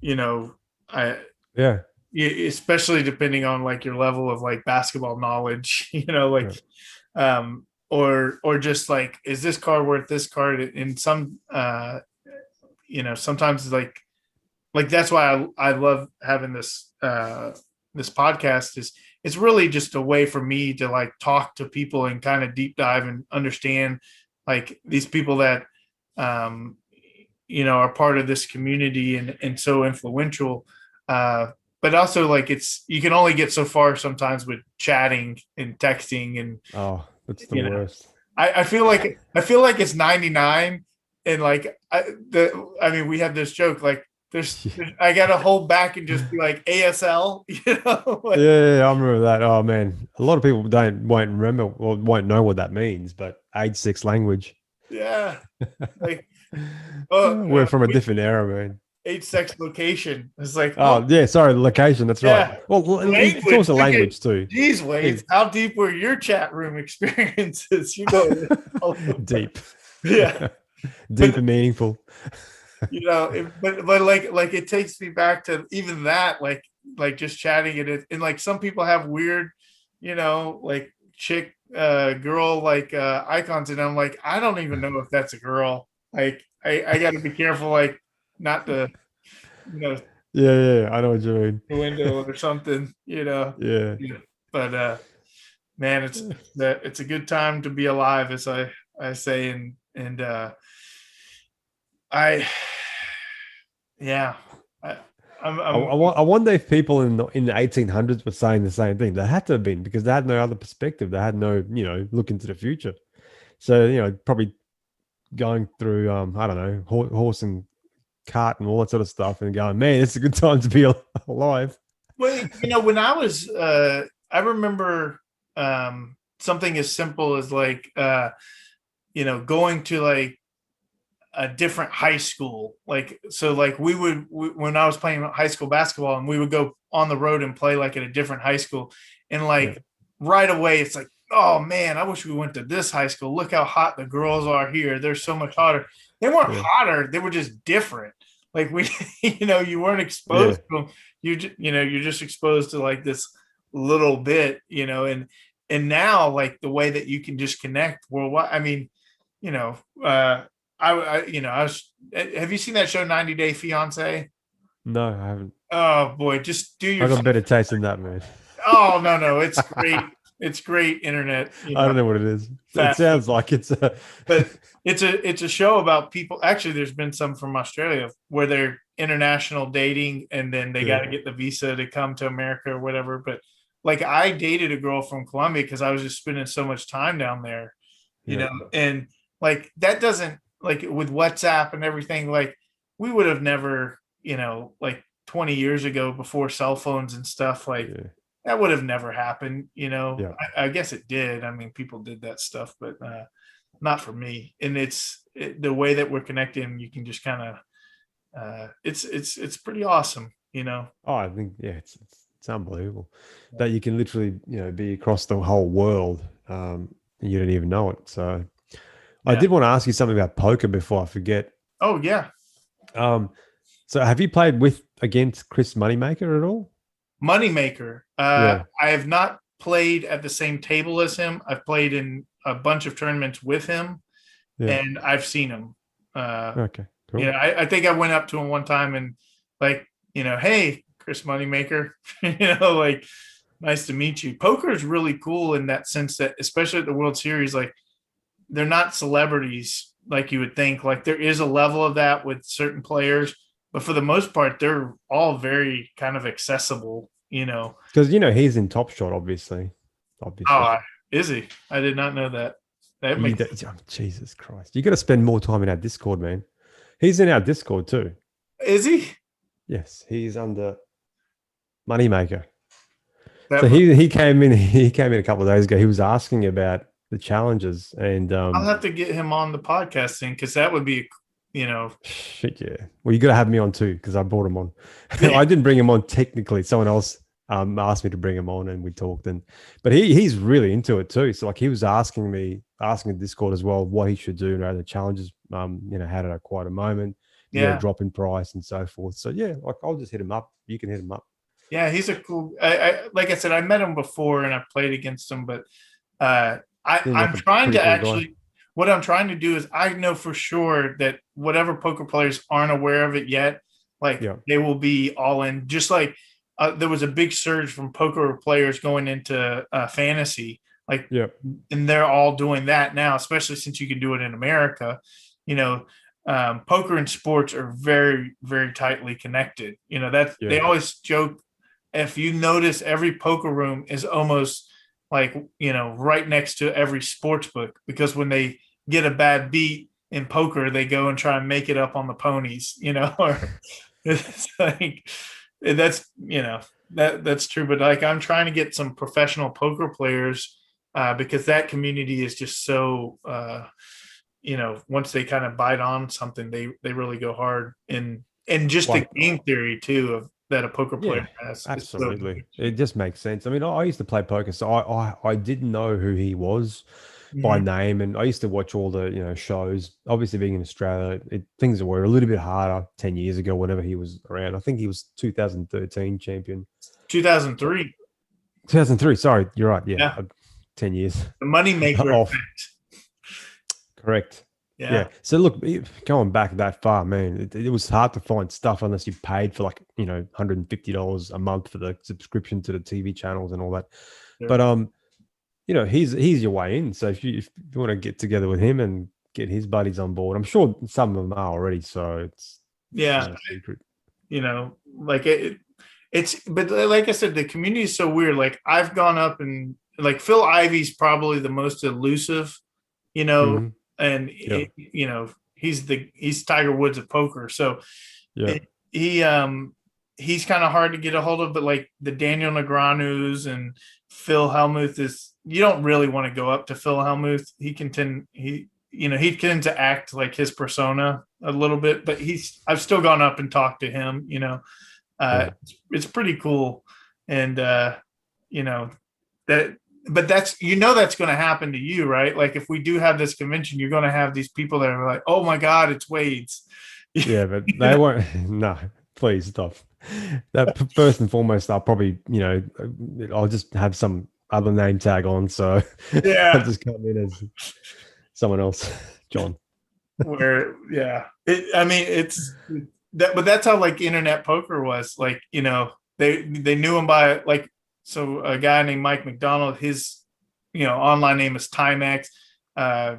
Speaker 1: you know I
Speaker 2: yeah,
Speaker 1: especially depending on like your level of like basketball knowledge, like,
Speaker 2: yeah,
Speaker 1: or just like, is this card worth this card? In some sometimes it's like that's why I love having this podcast. Is it's really just a way for me to like talk to people and kind of deep dive and understand like these people that are part of this community and so influential. But also, like, it's, you can only get so far sometimes with chatting and texting, and
Speaker 2: oh, that's the
Speaker 1: you know
Speaker 2: worst.
Speaker 1: I feel like it's 99, and like I mean, we have this joke like I gotta hold back and just be like ASL, like,
Speaker 2: Yeah, I remember that. Oh man, a lot of people won't remember or won't know what that means. But age 6 language,
Speaker 1: yeah, like, oh,
Speaker 2: we're from a different era, man.
Speaker 1: age, sex, location. It's like, oh,
Speaker 2: Oh yeah, sorry, location. That's right.
Speaker 1: yeah,
Speaker 2: Well, it's
Speaker 1: language.
Speaker 2: also
Speaker 1: Look at,
Speaker 2: language too.
Speaker 1: geez, Wade, how deep were your chat room experiences? You go all over.
Speaker 2: Deep,
Speaker 1: Yeah,
Speaker 2: deep
Speaker 1: but
Speaker 2: and meaningful.
Speaker 1: but like it takes me back to even that, like just chatting it, and like some people have weird, like chick, girl, like icons, and I'm like, I don't even know if that's a girl. Like, I got to be careful, like, not to, you know
Speaker 2: Yeah, I know what you mean.
Speaker 1: the window or something.
Speaker 2: Yeah.
Speaker 1: Yeah. But man, it's a good time to be alive, as I say, and I yeah, I, I'm
Speaker 2: I wonder if people in the 1800s were saying the same thing. They had to have been because they had no other perspective. They had no, look into the future. So, probably going through, I don't know, horse and cart and all that sort of stuff and going, man, it's a good time to be alive.
Speaker 1: well, when I was I remember something as simple as like going to like a different high school. Like, so like when I was playing high school basketball, and we would go on the road and play like at a different high school, and
Speaker 2: Yeah.
Speaker 1: like right away it's like, oh man, I wish we went to this high school. Look how hot the girls are here. They're so much hotter. They weren't
Speaker 2: Yeah.
Speaker 1: hotter, they were just different. Like, we you weren't
Speaker 2: Yeah.
Speaker 1: exposed to them. You're just exposed to like this little bit, and now, like, the way that you can just connect worldwide. I mean, you know, uh, I was. Have you seen that show, 90 Day Fiance?
Speaker 2: No, I haven't.
Speaker 1: Oh boy, just do
Speaker 2: I
Speaker 1: your.
Speaker 2: got better taste than that, man.
Speaker 1: Oh, no, it's great. It's great internet.
Speaker 2: I don't know what it is. It
Speaker 1: Fast food.
Speaker 2: sounds like it's a.
Speaker 1: But it's a show about people. Actually, there's been some from Australia where they're international dating, and then they got
Speaker 2: Yeah.
Speaker 1: to get the visa to come to America or whatever. But like, I dated a girl from Colombia because I was just spending so much time down there,
Speaker 2: Yeah.
Speaker 1: and like, that doesn't, like, with WhatsApp and everything, like, we would have never, like 20 years ago, before cell phones and stuff, like,
Speaker 2: Yeah.
Speaker 1: that would have never happened.
Speaker 2: Yeah.
Speaker 1: I guess it did. I mean, people did that stuff, but not for me. And the way that we're connecting, you can just kind of, it's pretty awesome.
Speaker 2: Oh, I think yeah, It's unbelievable that you can literally, be across the whole world, and you don't even know it. So I
Speaker 1: Yeah.
Speaker 2: did want to ask you something about poker before I forget.
Speaker 1: Oh yeah.
Speaker 2: Um, so have you played against Chris Moneymaker at all?
Speaker 1: Moneymaker.
Speaker 2: Yeah.
Speaker 1: I have not played at the same table as him. I've played in a bunch of tournaments with him,
Speaker 2: Yeah.
Speaker 1: and I've seen him.
Speaker 2: Okay.
Speaker 1: You
Speaker 2: Cool.
Speaker 1: know, I think I went up to him one time and like, hey, Chris Moneymaker, like, nice to meet you. Poker is really cool in that sense that, especially at the World Series, like they're not celebrities like you would think. Like there is a level of that with certain players, but for the most part, they're all very kind of accessible.
Speaker 2: Because he's in Top Shot, obviously. Obviously.
Speaker 1: Oh, is he? I did not know that. That
Speaker 2: You
Speaker 1: makes
Speaker 2: don't- oh, Jesus Christ. You got to spend more time in our Discord, man. He's in our Discord too.
Speaker 1: Is he?
Speaker 2: Yes, he's under Moneymaker.
Speaker 1: That
Speaker 2: So he came in. He came in a couple of days ago. He was asking about the challenges, and
Speaker 1: I'll have to get him on the podcast thing because that would be,
Speaker 2: shit, yeah. Well, you got to have me on too because I brought him on.
Speaker 1: yeah,
Speaker 2: I didn't bring him on technically. Someone else asked me to bring him on, and we talked. But he's really into it too. So like he was asking the Discord as well what he should do, the challenges. How to acquire a moment,
Speaker 1: yeah.
Speaker 2: drop in price and so forth. So yeah, like I'll just hit him up. You can hit him up.
Speaker 1: Yeah, he's a cool. Like I said, I met him before and I played against him, but
Speaker 2: Seems
Speaker 1: I'm
Speaker 2: like a
Speaker 1: trying
Speaker 2: pretty
Speaker 1: to
Speaker 2: cool guy.
Speaker 1: actually. What I'm trying to do is I know for sure that whatever poker players aren't aware of it yet, like
Speaker 2: Yeah.
Speaker 1: they will be all in. Just like there was a big surge from poker players going into fantasy, like,
Speaker 2: Yeah.
Speaker 1: and they're all doing that now, especially since you can do it in America. You know, poker and sports are very, very tightly connected. That
Speaker 2: Yeah.
Speaker 1: they always joke, if you notice, every poker room is almost like, right next to every sports book, because when they get a bad beat in poker, they go and try and make it up on the ponies, or it's like, that's true. But like, I'm trying to get some professional poker players because that community is just so, once they kind of bite on something, they really go hard. And just the
Speaker 2: Like,
Speaker 1: game theory too of that a poker player
Speaker 2: yeah,
Speaker 1: has is so
Speaker 2: absolutely. It just makes sense. I mean, I used to play poker, so I didn't know who he was by
Speaker 1: Mhm.
Speaker 2: name, and I used to watch all the shows. Obviously, being in Australia, things were a little bit harder 10 years ago. Whenever he was around, I think he was 2013 champion.
Speaker 1: 2003.
Speaker 2: 2003. Sorry, you're right. Yeah,
Speaker 1: Yeah.
Speaker 2: 10 years
Speaker 1: The moneymaker
Speaker 2: off.
Speaker 1: effect.
Speaker 2: Correct.
Speaker 1: Yeah.
Speaker 2: Yeah. So look, going back that far, man, it was hard to find stuff unless you paid for like, $150 a month for the subscription to the TV channels and all that.
Speaker 1: Sure.
Speaker 2: But he's your way in. So if you want to get together with him and get his buddies on board, I'm sure some of them are already. So it's
Speaker 1: Yeah.
Speaker 2: no secret.
Speaker 1: Like but like I said, the community is so weird. Like I've gone up and like Phil Ivey's probably the most elusive,
Speaker 2: Mhm.
Speaker 1: and
Speaker 2: Yeah.
Speaker 1: he's Tiger Woods of poker. So
Speaker 2: Yeah.
Speaker 1: he he's kind of hard to get a hold of, but like the Daniel Negreanu's and Phil Hellmuth you don't really want to go up to Phil Hellmuth. He tends to act like his persona a little bit, but I've still gone up and talked to him,
Speaker 2: Yeah.
Speaker 1: it's pretty cool. And that but that's that's going to happen to you, right? Like if we do have this convention, you're going to have these people that are like, oh my God, it's Wade's.
Speaker 2: Yeah, but they won't. No, please stop. That first and foremost, I'll probably, I'll just have some other name tag on, so
Speaker 1: Yeah.
Speaker 2: I'll just come in as someone else, John.
Speaker 1: Where it's that, but that's how like internet poker was. Like, they knew him by like, so a guy named Mike McDonald, his online name is Timex. My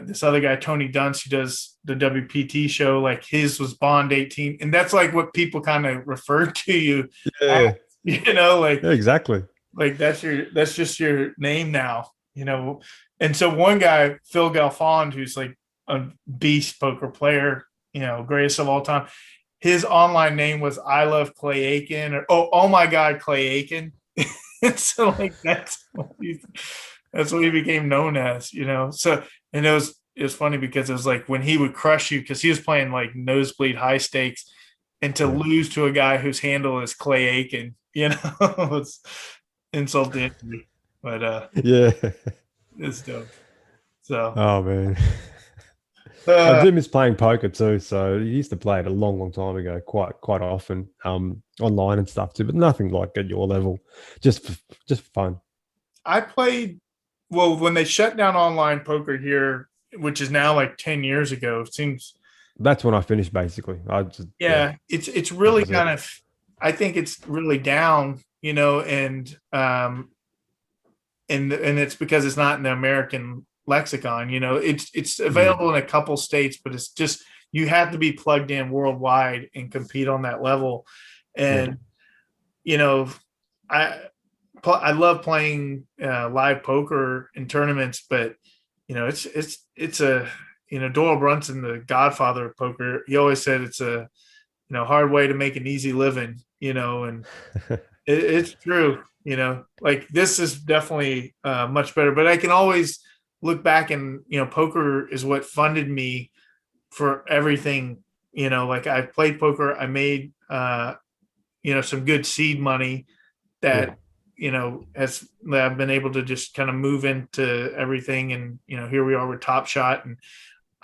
Speaker 1: this other guy Tony Dunst, who does the WPT show, like his was Bond 18, and that's like what people kind of refer to you
Speaker 2: Yeah,
Speaker 1: as, like
Speaker 2: yeah, exactly.
Speaker 1: like that's just your name now. And so one guy, Phil Galfond, who's like a beast poker player, greatest of all time, his online name was I Love Clay Aiken, or oh my God, Clay Aiken. And so like that's what he became known as. So, and it was funny because it was like when he would crush you, because he was playing like nosebleed high stakes, and to
Speaker 2: Yeah.
Speaker 1: lose to a guy whose handle is Clay Aiken, it's insult to injury. But
Speaker 2: Yeah.
Speaker 1: it's dope. So
Speaker 2: Oh man. I
Speaker 1: uh,
Speaker 2: do miss playing poker too. So you used to play it a long, long time ago, quite often, online and stuff too, but nothing like at your level. Just fun.
Speaker 1: I played well when they shut down online poker here, which is now like 10 years ago. It seems
Speaker 2: That's when I finished basically. I just yeah,
Speaker 1: yeah, it's
Speaker 2: that
Speaker 1: really
Speaker 2: was it.
Speaker 1: kind of I think it's really down, and it's because it's not in the American lexicon. It's
Speaker 2: Mm,
Speaker 1: available in a couple states, but it's just you have to be plugged in worldwide and compete on that level.
Speaker 2: yeah.
Speaker 1: And you know, I I love playing live poker in tournaments, but it's a Doyle Brunson, the godfather of poker. He always said it's a hard way to make an easy living. And it's true. Like this is definitely much better. But I can always look back and poker is what funded me for everything. Like I played poker, I made some good seed money
Speaker 2: Yeah.
Speaker 1: that as I've been able to just kind of move into everything, and here we are with TopShot, and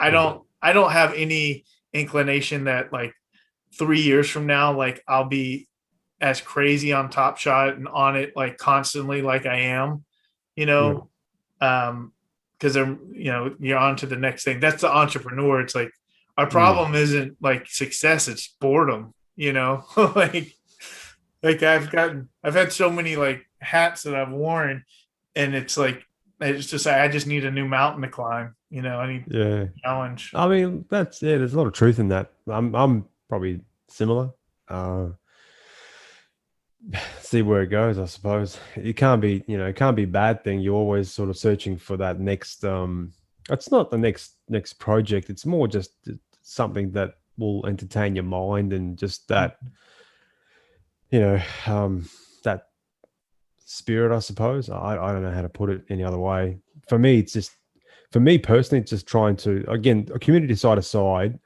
Speaker 2: Yeah.
Speaker 1: I don't have any inclination that like 3 years from now, like I'll be as crazy on TopShot and on it like constantly like I am, you
Speaker 2: Yeah.
Speaker 1: know, because you're on to the next thing. That's the entrepreneur. It's like our
Speaker 2: Mm.
Speaker 1: problem isn't like success, it's boredom, like I've had so many like hats that I've worn, and it's like it's just I just need a new mountain to climb. I need
Speaker 2: Yeah.
Speaker 1: a challenge.
Speaker 2: I mean, that's yeah. There's a lot of truth in that. I'm probably similar. Uh, see where it goes. I suppose it can't be. It can't be a bad thing. You're always sort of searching for that next. It's not the next project. It's more just something that will entertain your mind and just that. You know, that spirit. I suppose. I don't know how to put it any other way. For me, it's just. For me personally, it's just trying to again, a community side aside.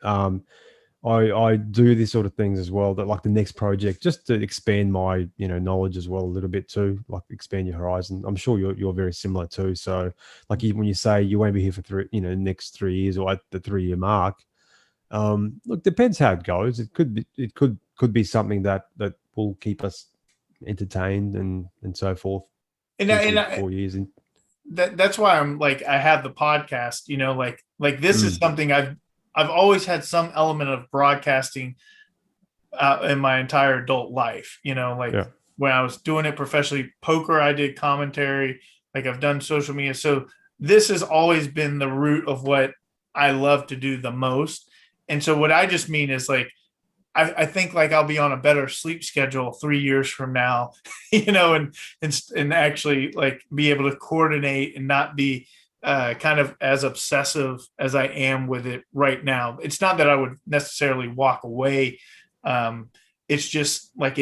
Speaker 2: I do these sort of things as well, that like the next project, just to expand my knowledge as well a little bit too, like expand your horizon. I'm sure you're very similar too. So like when you say you won't be here for next 3 years or at the 3 year mark, look, depends how it goes. It could be something that will keep us entertained and so forth.
Speaker 1: And,
Speaker 2: Two,
Speaker 1: and
Speaker 2: three,
Speaker 1: I,
Speaker 2: 4 years in.
Speaker 1: that's why I'm like I have the podcast. Like this is
Speaker 2: Mm,
Speaker 1: something I've always had some element of broadcasting in my entire adult life. Like
Speaker 2: yeah,
Speaker 1: when I was doing it professionally, poker, I did commentary. Like I've done social media, so this has always been the root of what I love to do the most. And so what I just mean is like I think like I'll be on a better sleep schedule 3 years from now, and actually like be able to coordinate and not be kind of as obsessive as I am with it right now. It's not that I would necessarily walk away. Um, it's just like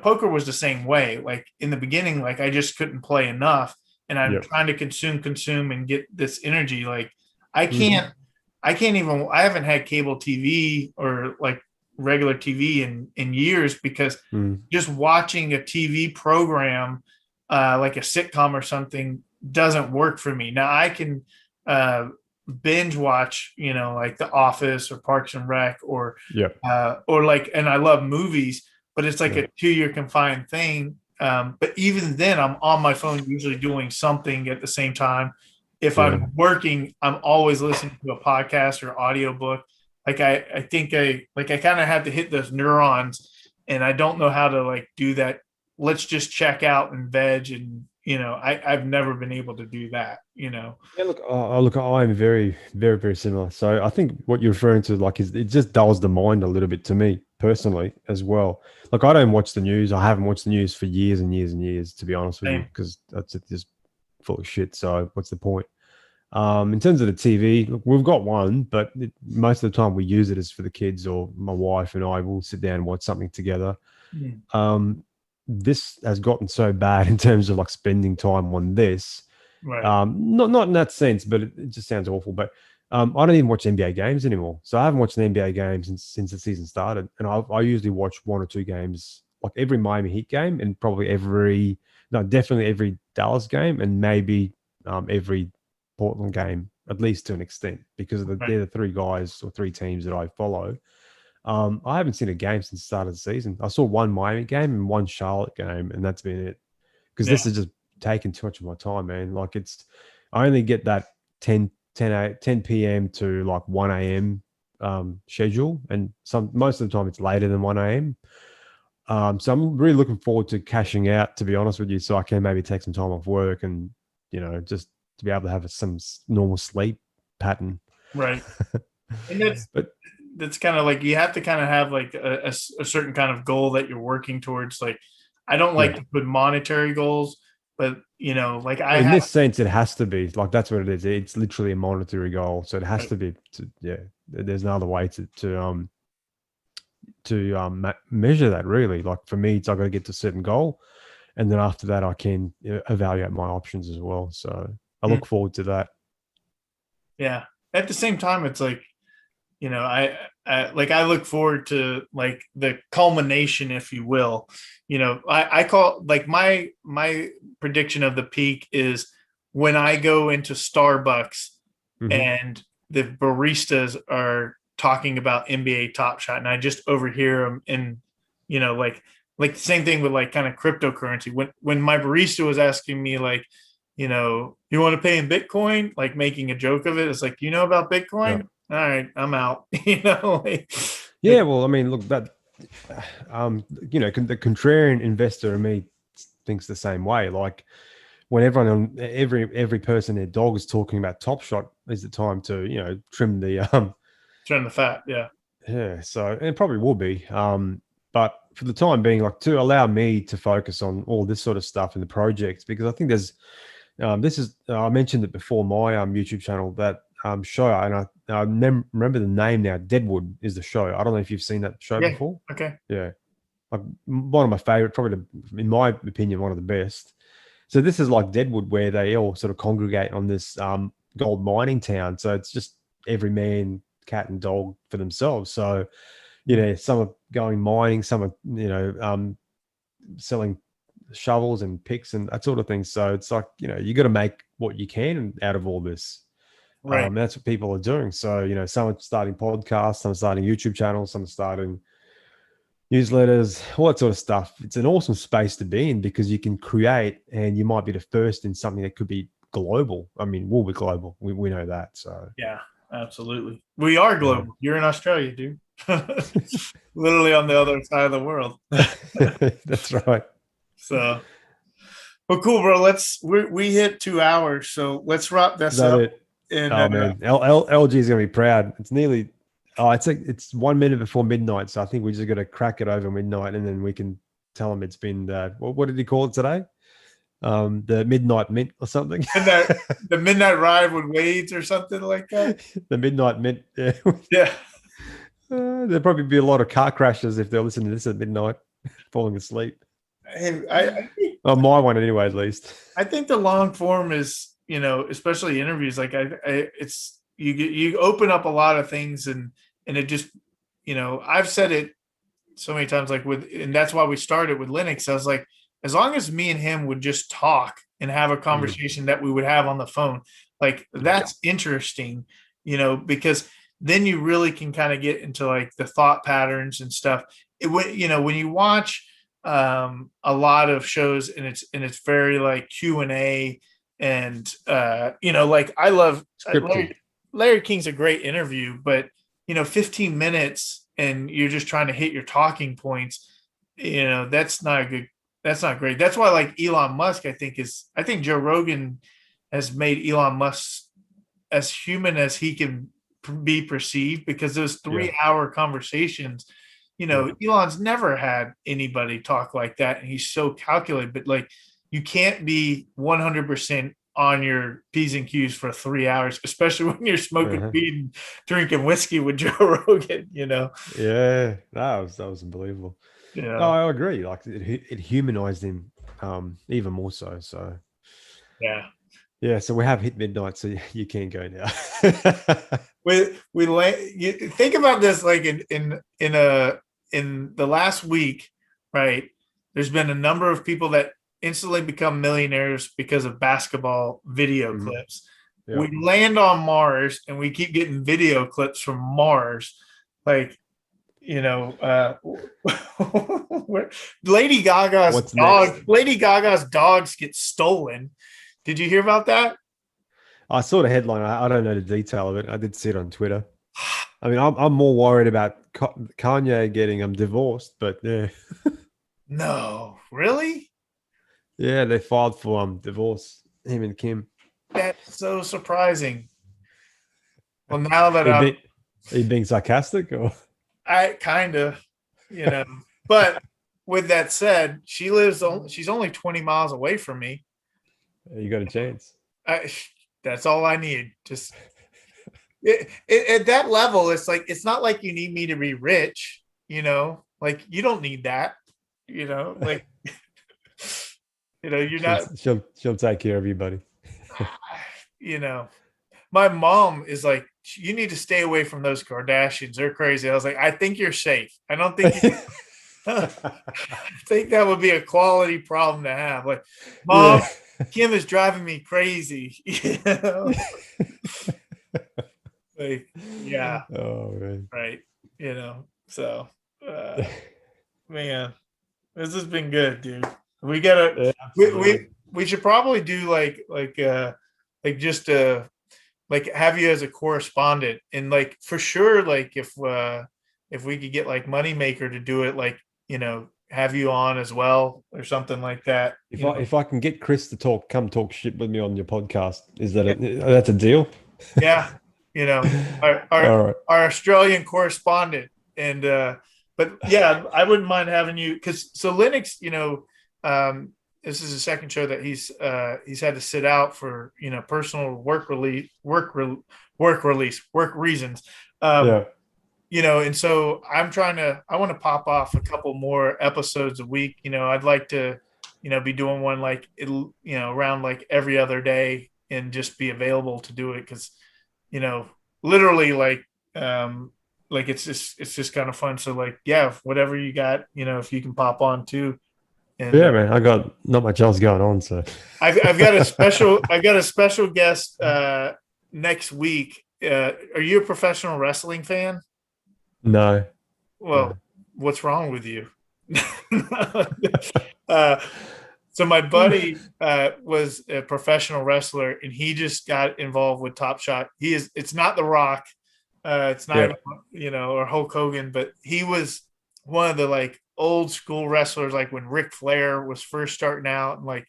Speaker 1: poker was the same way. Like in the beginning, like I just couldn't play enough, and I'm
Speaker 2: yeah,
Speaker 1: trying to consume, and get this energy. Like I
Speaker 2: hmm,
Speaker 1: can't. I haven't had cable TV or like regular TV in years, because
Speaker 2: mm,
Speaker 1: just watching a TV program like a sitcom or something doesn't work for me. Now I can binge watch, like The Office or Parks and Rec
Speaker 2: yeah,
Speaker 1: or like, and I love movies, but it's like
Speaker 2: yeah,
Speaker 1: a 2 year confined thing. But even then, I'm on my phone usually doing something at the same time. If
Speaker 2: yeah.
Speaker 1: I'm working, I'm always listening to a podcast or audiobook. Like I think I kind of have to hit those neurons, and I don't know how to like do that. Let's just check out and veg, and I've never been able to do that.
Speaker 2: Yeah, look, I'm very, very, very similar. So I think what you're referring to, like, is it just dulls the mind a little bit to me personally as well. Like, I don't watch the news. I haven't watched the news for years and years and years, to be honest with you,
Speaker 1: Same.
Speaker 2: because that's just full of shit. So what's the point? In terms of the TV, look, we've got one, but most of the time we use it as for the kids, or my wife and I will sit down and watch something together.
Speaker 1: Mm.
Speaker 2: Um, this has gotten so bad in terms of like spending time on this.
Speaker 1: Right.
Speaker 2: Not in that sense, but it just sounds awful. But I don't even watch NBA games anymore. So I haven't watched an NBA game since the season started. And I usually watch one or two games, like every Miami Heat game, and probably definitely every Dallas game, and maybe every Portland game, at least to an extent, because
Speaker 1: Right.
Speaker 2: they're the three guys or three teams that I follow. I haven't seen a game since the start of the season. I saw one Miami game and one Charlotte game, and that's been it. Because
Speaker 1: Yeah.
Speaker 2: this is just taking too much of my time, man. Like I only get that 10 p.m. to like 1 a.m. Schedule, and most of the time it's later than 1 a.m. So I'm really looking forward to cashing out, to be honest with you, so I can maybe take some time off work and just to be able to have some normal sleep pattern.
Speaker 1: Right. And
Speaker 2: But
Speaker 1: that's kind of like, you have to kind of have like a certain kind of goal that you're working towards. Like, I don't like
Speaker 2: yeah,
Speaker 1: to put monetary goals, but like I
Speaker 2: well, in
Speaker 1: have.
Speaker 2: this sense, it has to be like that's what it is. It's literally a monetary goal, so it has to be. Yeah, there's no other way to measure that really. Like for me, it's I got to get to a certain goal, and then after that, I can evaluate my options as well. So I look forward to that.
Speaker 1: Yeah. At the same time, it's like, I look forward to like the culmination, if you will. I call like my prediction of the peak is when I go into Starbucks
Speaker 2: Mm-hmm.
Speaker 1: and the baristas are talking about NBA Top Shot, and I just overhear them, and like the same thing with like kind of cryptocurrency. When my barista was asking me like, you want to pay in Bitcoin, like making a joke of it, it's like, about
Speaker 2: Yeah.
Speaker 1: Bitcoin? All right, I'm out.
Speaker 2: Yeah. Well, I mean, look, that the contrarian investor in me thinks the same way. Like when every person, their dog is talking about Top Shot, is the time to trim the
Speaker 1: Trim the fat, yeah.
Speaker 2: yeah. So and it probably will be but for the time being, like to allow me to focus on all this sort of stuff in the projects, because I think there's this is I mentioned it before my YouTube channel, that show, and I remember the name now. Deadwood is the show. I don't know if you've seen that show
Speaker 1: Yeah.
Speaker 2: before.
Speaker 1: Okay.
Speaker 2: Yeah, like one of my favorite, probably in my opinion, one of the best. So this is like Deadwood, where they all sort of congregate on this gold mining town. So it's just every man, cat, and dog for themselves. So some are going mining, some are selling shovels and picks and that sort of thing. So it's like you got to make what you can out of all this.
Speaker 1: Right.
Speaker 2: That's what people are doing. So some are starting podcasts, some are starting YouTube channels, some are starting newsletters, all that sort of stuff. It's an awesome space to be in because you can create, and you might be the first in something that could be global. I mean, we'll be global. We know that. So
Speaker 1: Yeah, absolutely. We are
Speaker 2: yeah.
Speaker 1: global. You're in Australia, dude. Literally on the other side of the world.
Speaker 2: That's right.
Speaker 1: So, well, cool, bro. We hit 2 hours, so let's wrap
Speaker 2: Is
Speaker 1: this
Speaker 2: that
Speaker 1: up.
Speaker 2: it?
Speaker 1: And
Speaker 2: Oh man, LG is gonna be proud. It's nearly. Oh, it's 1 minute before midnight, so I think we just got to crack it over midnight, and then we can tell him it's been. What did he call it today? The midnight mint or something.
Speaker 1: the midnight ride with Wade's or something like that.
Speaker 2: The midnight mint. Yeah.
Speaker 1: Yeah.
Speaker 2: There'll probably be a lot of car crashes if they're listening to this at midnight, falling asleep.
Speaker 1: Hey, I
Speaker 2: Oh, my one anyway, at least.
Speaker 1: I think the long form is, especially interviews, like it's you open up a lot of things, and it just, I've said it so many times, like and that's why we started with Linux. I was like, as long as me and him would just talk and have a conversation that we would have on the phone, like that's interesting, because then you really can kind of get into like the thought patterns and stuff. When you watch a lot of shows, and it's very like Q&A, and like I love
Speaker 2: Scripted.
Speaker 1: Larry King's a great interview, but 15 minutes and you're just trying to hit your talking points, that's not good. That's not great. That's why like Elon Musk, I think Joe Rogan has made Elon Musk as human as he can be perceived, because those 3 hour conversations, Elon's never had anybody talk like that, and he's so calculated. But like, you can't be 100% on your P's and Q's for 3 hours, especially when you're smoking weed and drinking whiskey with Joe Rogan.
Speaker 2: Yeah, that was unbelievable.
Speaker 1: Yeah.
Speaker 2: No, I agree. Like it humanized him even more so. So
Speaker 1: Yeah.
Speaker 2: Yeah, so we have hit midnight, so you can go now.
Speaker 1: You think about this, like in the last week, right? There's been a number of people that instantly become millionaires because of basketball video
Speaker 2: Mhm.
Speaker 1: clips.
Speaker 2: Yeah.
Speaker 1: We land on Mars and we keep getting video clips from Mars. Like,
Speaker 2: What's next?
Speaker 1: Lady Gaga's dogs get stolen. Did you hear about that?
Speaker 2: I saw the headline. I don't know the detail of it. I did see it on Twitter. I mean, I'm more worried about Kanye getting divorced, but yeah,
Speaker 1: No, really?
Speaker 2: yeah, they filed for divorce. Him and Kim.
Speaker 1: That's so surprising. Well, now that
Speaker 2: Are you being, are you being sarcastic or
Speaker 1: I kind of, you know, but with that said, she's only 20 miles away from me.
Speaker 2: you got a chance?
Speaker 1: I, that's all I need. Just at that level, it's like, it's not like you need me to be rich, like you don't need that, like, you're
Speaker 2: She'll
Speaker 1: not,
Speaker 2: she'll take care of you, buddy.
Speaker 1: you know, my mom is like, you need to stay away from those Kardashians. They're crazy. I was like, I think you're safe. I don't think you I think that would be a quality problem to have. Like, Mom,
Speaker 2: Yeah.
Speaker 1: Kim is driving me crazy. Like, yeah,
Speaker 2: Oh man.
Speaker 1: right. So uh man, this has been good, dude. We gotta
Speaker 2: Yeah,
Speaker 1: we
Speaker 2: absolutely.
Speaker 1: we, we should probably do like just like have you as a correspondent, and like for sure, like if we could get like Moneymaker to do it, like, have you on as well or something like that,
Speaker 2: If I can get Chris to come talk shit with me on your podcast, is that that's a deal?
Speaker 1: yeah, our
Speaker 2: All right.
Speaker 1: our Australian correspondent. And but yeah, I wouldn't mind having you, because so Linux, this is the second show that he's had to sit out for, personal work reasons. um
Speaker 2: Yeah.
Speaker 1: and so I want to pop off a couple more episodes a week. I'd like to, be doing one like around like every other day, and just be available to do it, because you know literally like it's just kind of fun. So like, yeah, whatever you got, if you can pop on too. And
Speaker 2: Yeah, man. I got not much else going on, so
Speaker 1: I've got a special guest next week. Are you a professional wrestling fan?
Speaker 2: no.
Speaker 1: Well,
Speaker 2: No.
Speaker 1: what's wrong with you? uh, so my buddy was a professional wrestler, and he just got involved with Top Shot. It's not The Rock, it's not
Speaker 2: Yeah.
Speaker 1: even, or Hulk Hogan, but he was one of the like old school wrestlers, like when Ric Flair was first starting out, and like,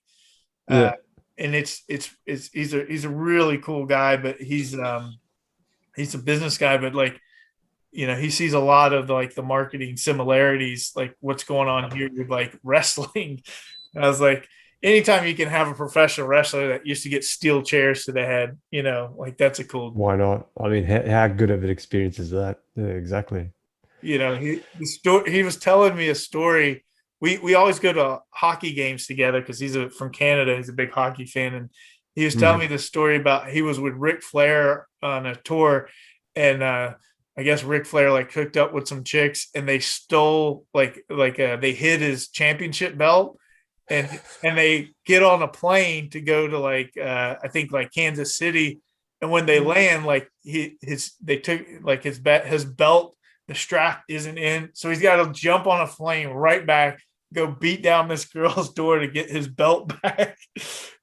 Speaker 1: uh,
Speaker 2: Yeah.
Speaker 1: and he's a really cool guy, but he's a business guy, but like, he sees a lot of like the marketing similarities, like what's going on here with like wrestling. And I was like, anytime you can have a professional wrestler that used to get steel chairs to the head, like that's a cool,
Speaker 2: Why not? I mean, how good of an experience is that? Yeah, exactly.
Speaker 1: he was telling me a story. We always go to hockey games together, because he's from Canada. He's a big hockey fan, and he was telling me the story about he was with Ric Flair on a tour, and I guess Ric Flair like hooked up with some chicks, and they stole they hid his championship belt, and they get on a plane to go to like I think like Kansas City, and when they land, like they took like his belt, the strap isn't in, so he's got to jump on a plane right back, go beat down this girl's door to get his belt back,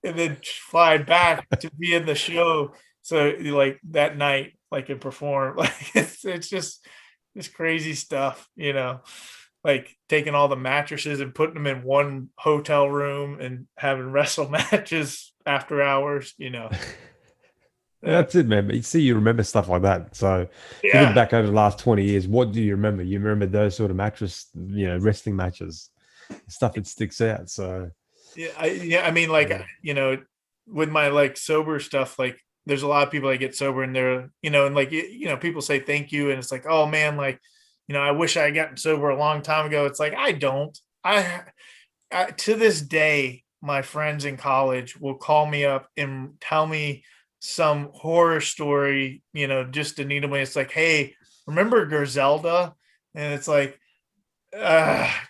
Speaker 1: and then fly back to be in the show. So like that night, like and perform, like it's just this crazy stuff, like taking all the mattresses and putting them in one hotel room and having wrestle matches after hours.
Speaker 2: That's it, man. But you see, you remember stuff like that. So if you look
Speaker 1: Yeah.
Speaker 2: back over the last 20 years, what do you remember? You remember those sort of wrestling matches, stuff that sticks out. So
Speaker 1: I mean, like,
Speaker 2: yeah,
Speaker 1: with my like sober stuff, like there's a lot of people that get sober, and they're, and like, people say thank you, and it's like, oh man, like, I wish I had gotten sober a long time ago. It's like, I don't. I to this day, my friends in college will call me up and tell me some horror story, just to needle me. It's like, hey, remember Griselda? And it's like,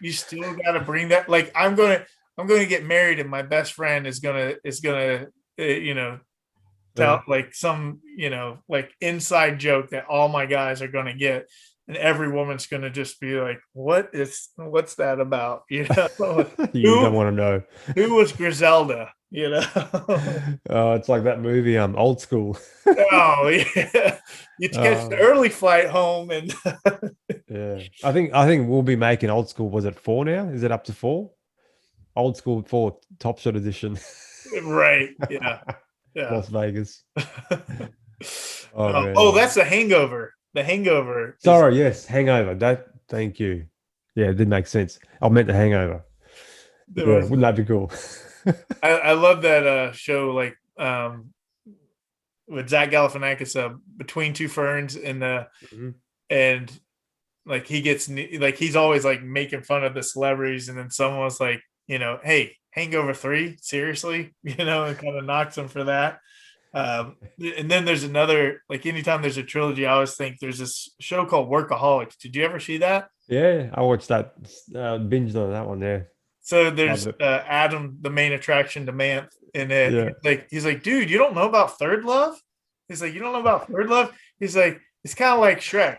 Speaker 1: you still got to bring that. Like, I'm going to get married, and my best friend is gonna, tell like some, like inside joke that all my guys are going to get. And every woman's going to just be like, what's that about?
Speaker 2: You don't
Speaker 1: who,
Speaker 2: want to know.
Speaker 1: who was Griselda?
Speaker 2: Oh, it's like that movie, Old School.
Speaker 1: Oh, yeah. You catch the
Speaker 2: Uh,
Speaker 1: early flight home and
Speaker 2: yeah, I think we'll be making Old School. Was it 4 now? Is it up to 4? Old School 4 Top Shot edition.
Speaker 1: right. Yeah. Yeah.
Speaker 2: Las Vegas. Oh
Speaker 1: Oh,
Speaker 2: man.
Speaker 1: that's the hangover. The hangover is
Speaker 2: Sorry, yes, Hangover. Thank you. Yeah, it did make sense. I meant the Hangover.
Speaker 1: there
Speaker 2: Yeah,
Speaker 1: was
Speaker 2: wouldn't that be cool?
Speaker 1: I love that show, like with Zach Galifianakis, Between Two Ferns,
Speaker 2: Mhm.
Speaker 1: and like he's always like making fun of the celebrities, and then someone was like, hey, Hangover 3, seriously, and kind of knocks him for that. And then there's another, like, anytime there's a trilogy, I always think there's this show called Workaholics. Did you ever see that?
Speaker 2: Yeah, I watched that, binged on that one there.
Speaker 1: So
Speaker 2: Loved
Speaker 1: there's
Speaker 2: it.
Speaker 1: Adam, the main attraction to Man, in it.
Speaker 2: Yeah.
Speaker 1: He's like, dude, you don't know about Third Love? He's like, you don't know about Third Love? He's like, it's kind of like Shrek.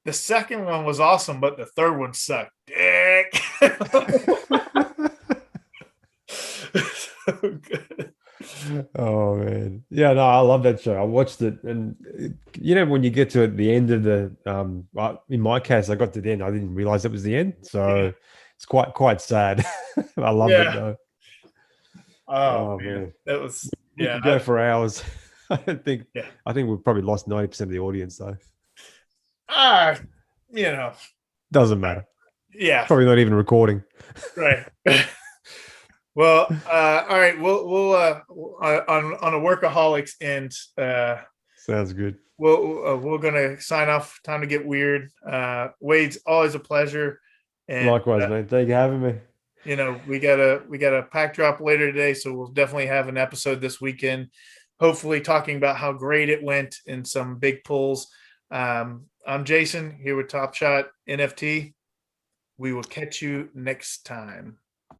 Speaker 1: The second one was awesome, but the third one sucked. Dick. So good.
Speaker 2: Oh man. Yeah, no, I love that show. I watched it, and when you get to the end of the well, in my case, I got to the end, I didn't realize it was the end.
Speaker 1: Yeah.
Speaker 2: So it's quite sad. I loved it
Speaker 1: Yeah.
Speaker 2: though.
Speaker 1: Oh
Speaker 2: Oh
Speaker 1: man,
Speaker 2: man.
Speaker 1: that was,
Speaker 2: We
Speaker 1: yeah,
Speaker 2: could go for hours. I don't think
Speaker 1: yeah.
Speaker 2: I think we've probably lost 90% of the audience though.
Speaker 1: Ah, you know,
Speaker 2: Doesn't matter.
Speaker 1: yeah,
Speaker 2: Probably not even recording.
Speaker 1: right. Well, all right, we'll on a workaholics end,
Speaker 2: Sounds good.
Speaker 1: we're gonna sign off. Time to get weird. Wade's always a pleasure, and
Speaker 2: Likewise, man. Thank you for having me.
Speaker 1: we got a pack drop later today, so we'll definitely have an episode this weekend. Hopefully, talking about how great it went in some big pulls. I'm Jason here with TopShot NFT. We will catch you next time.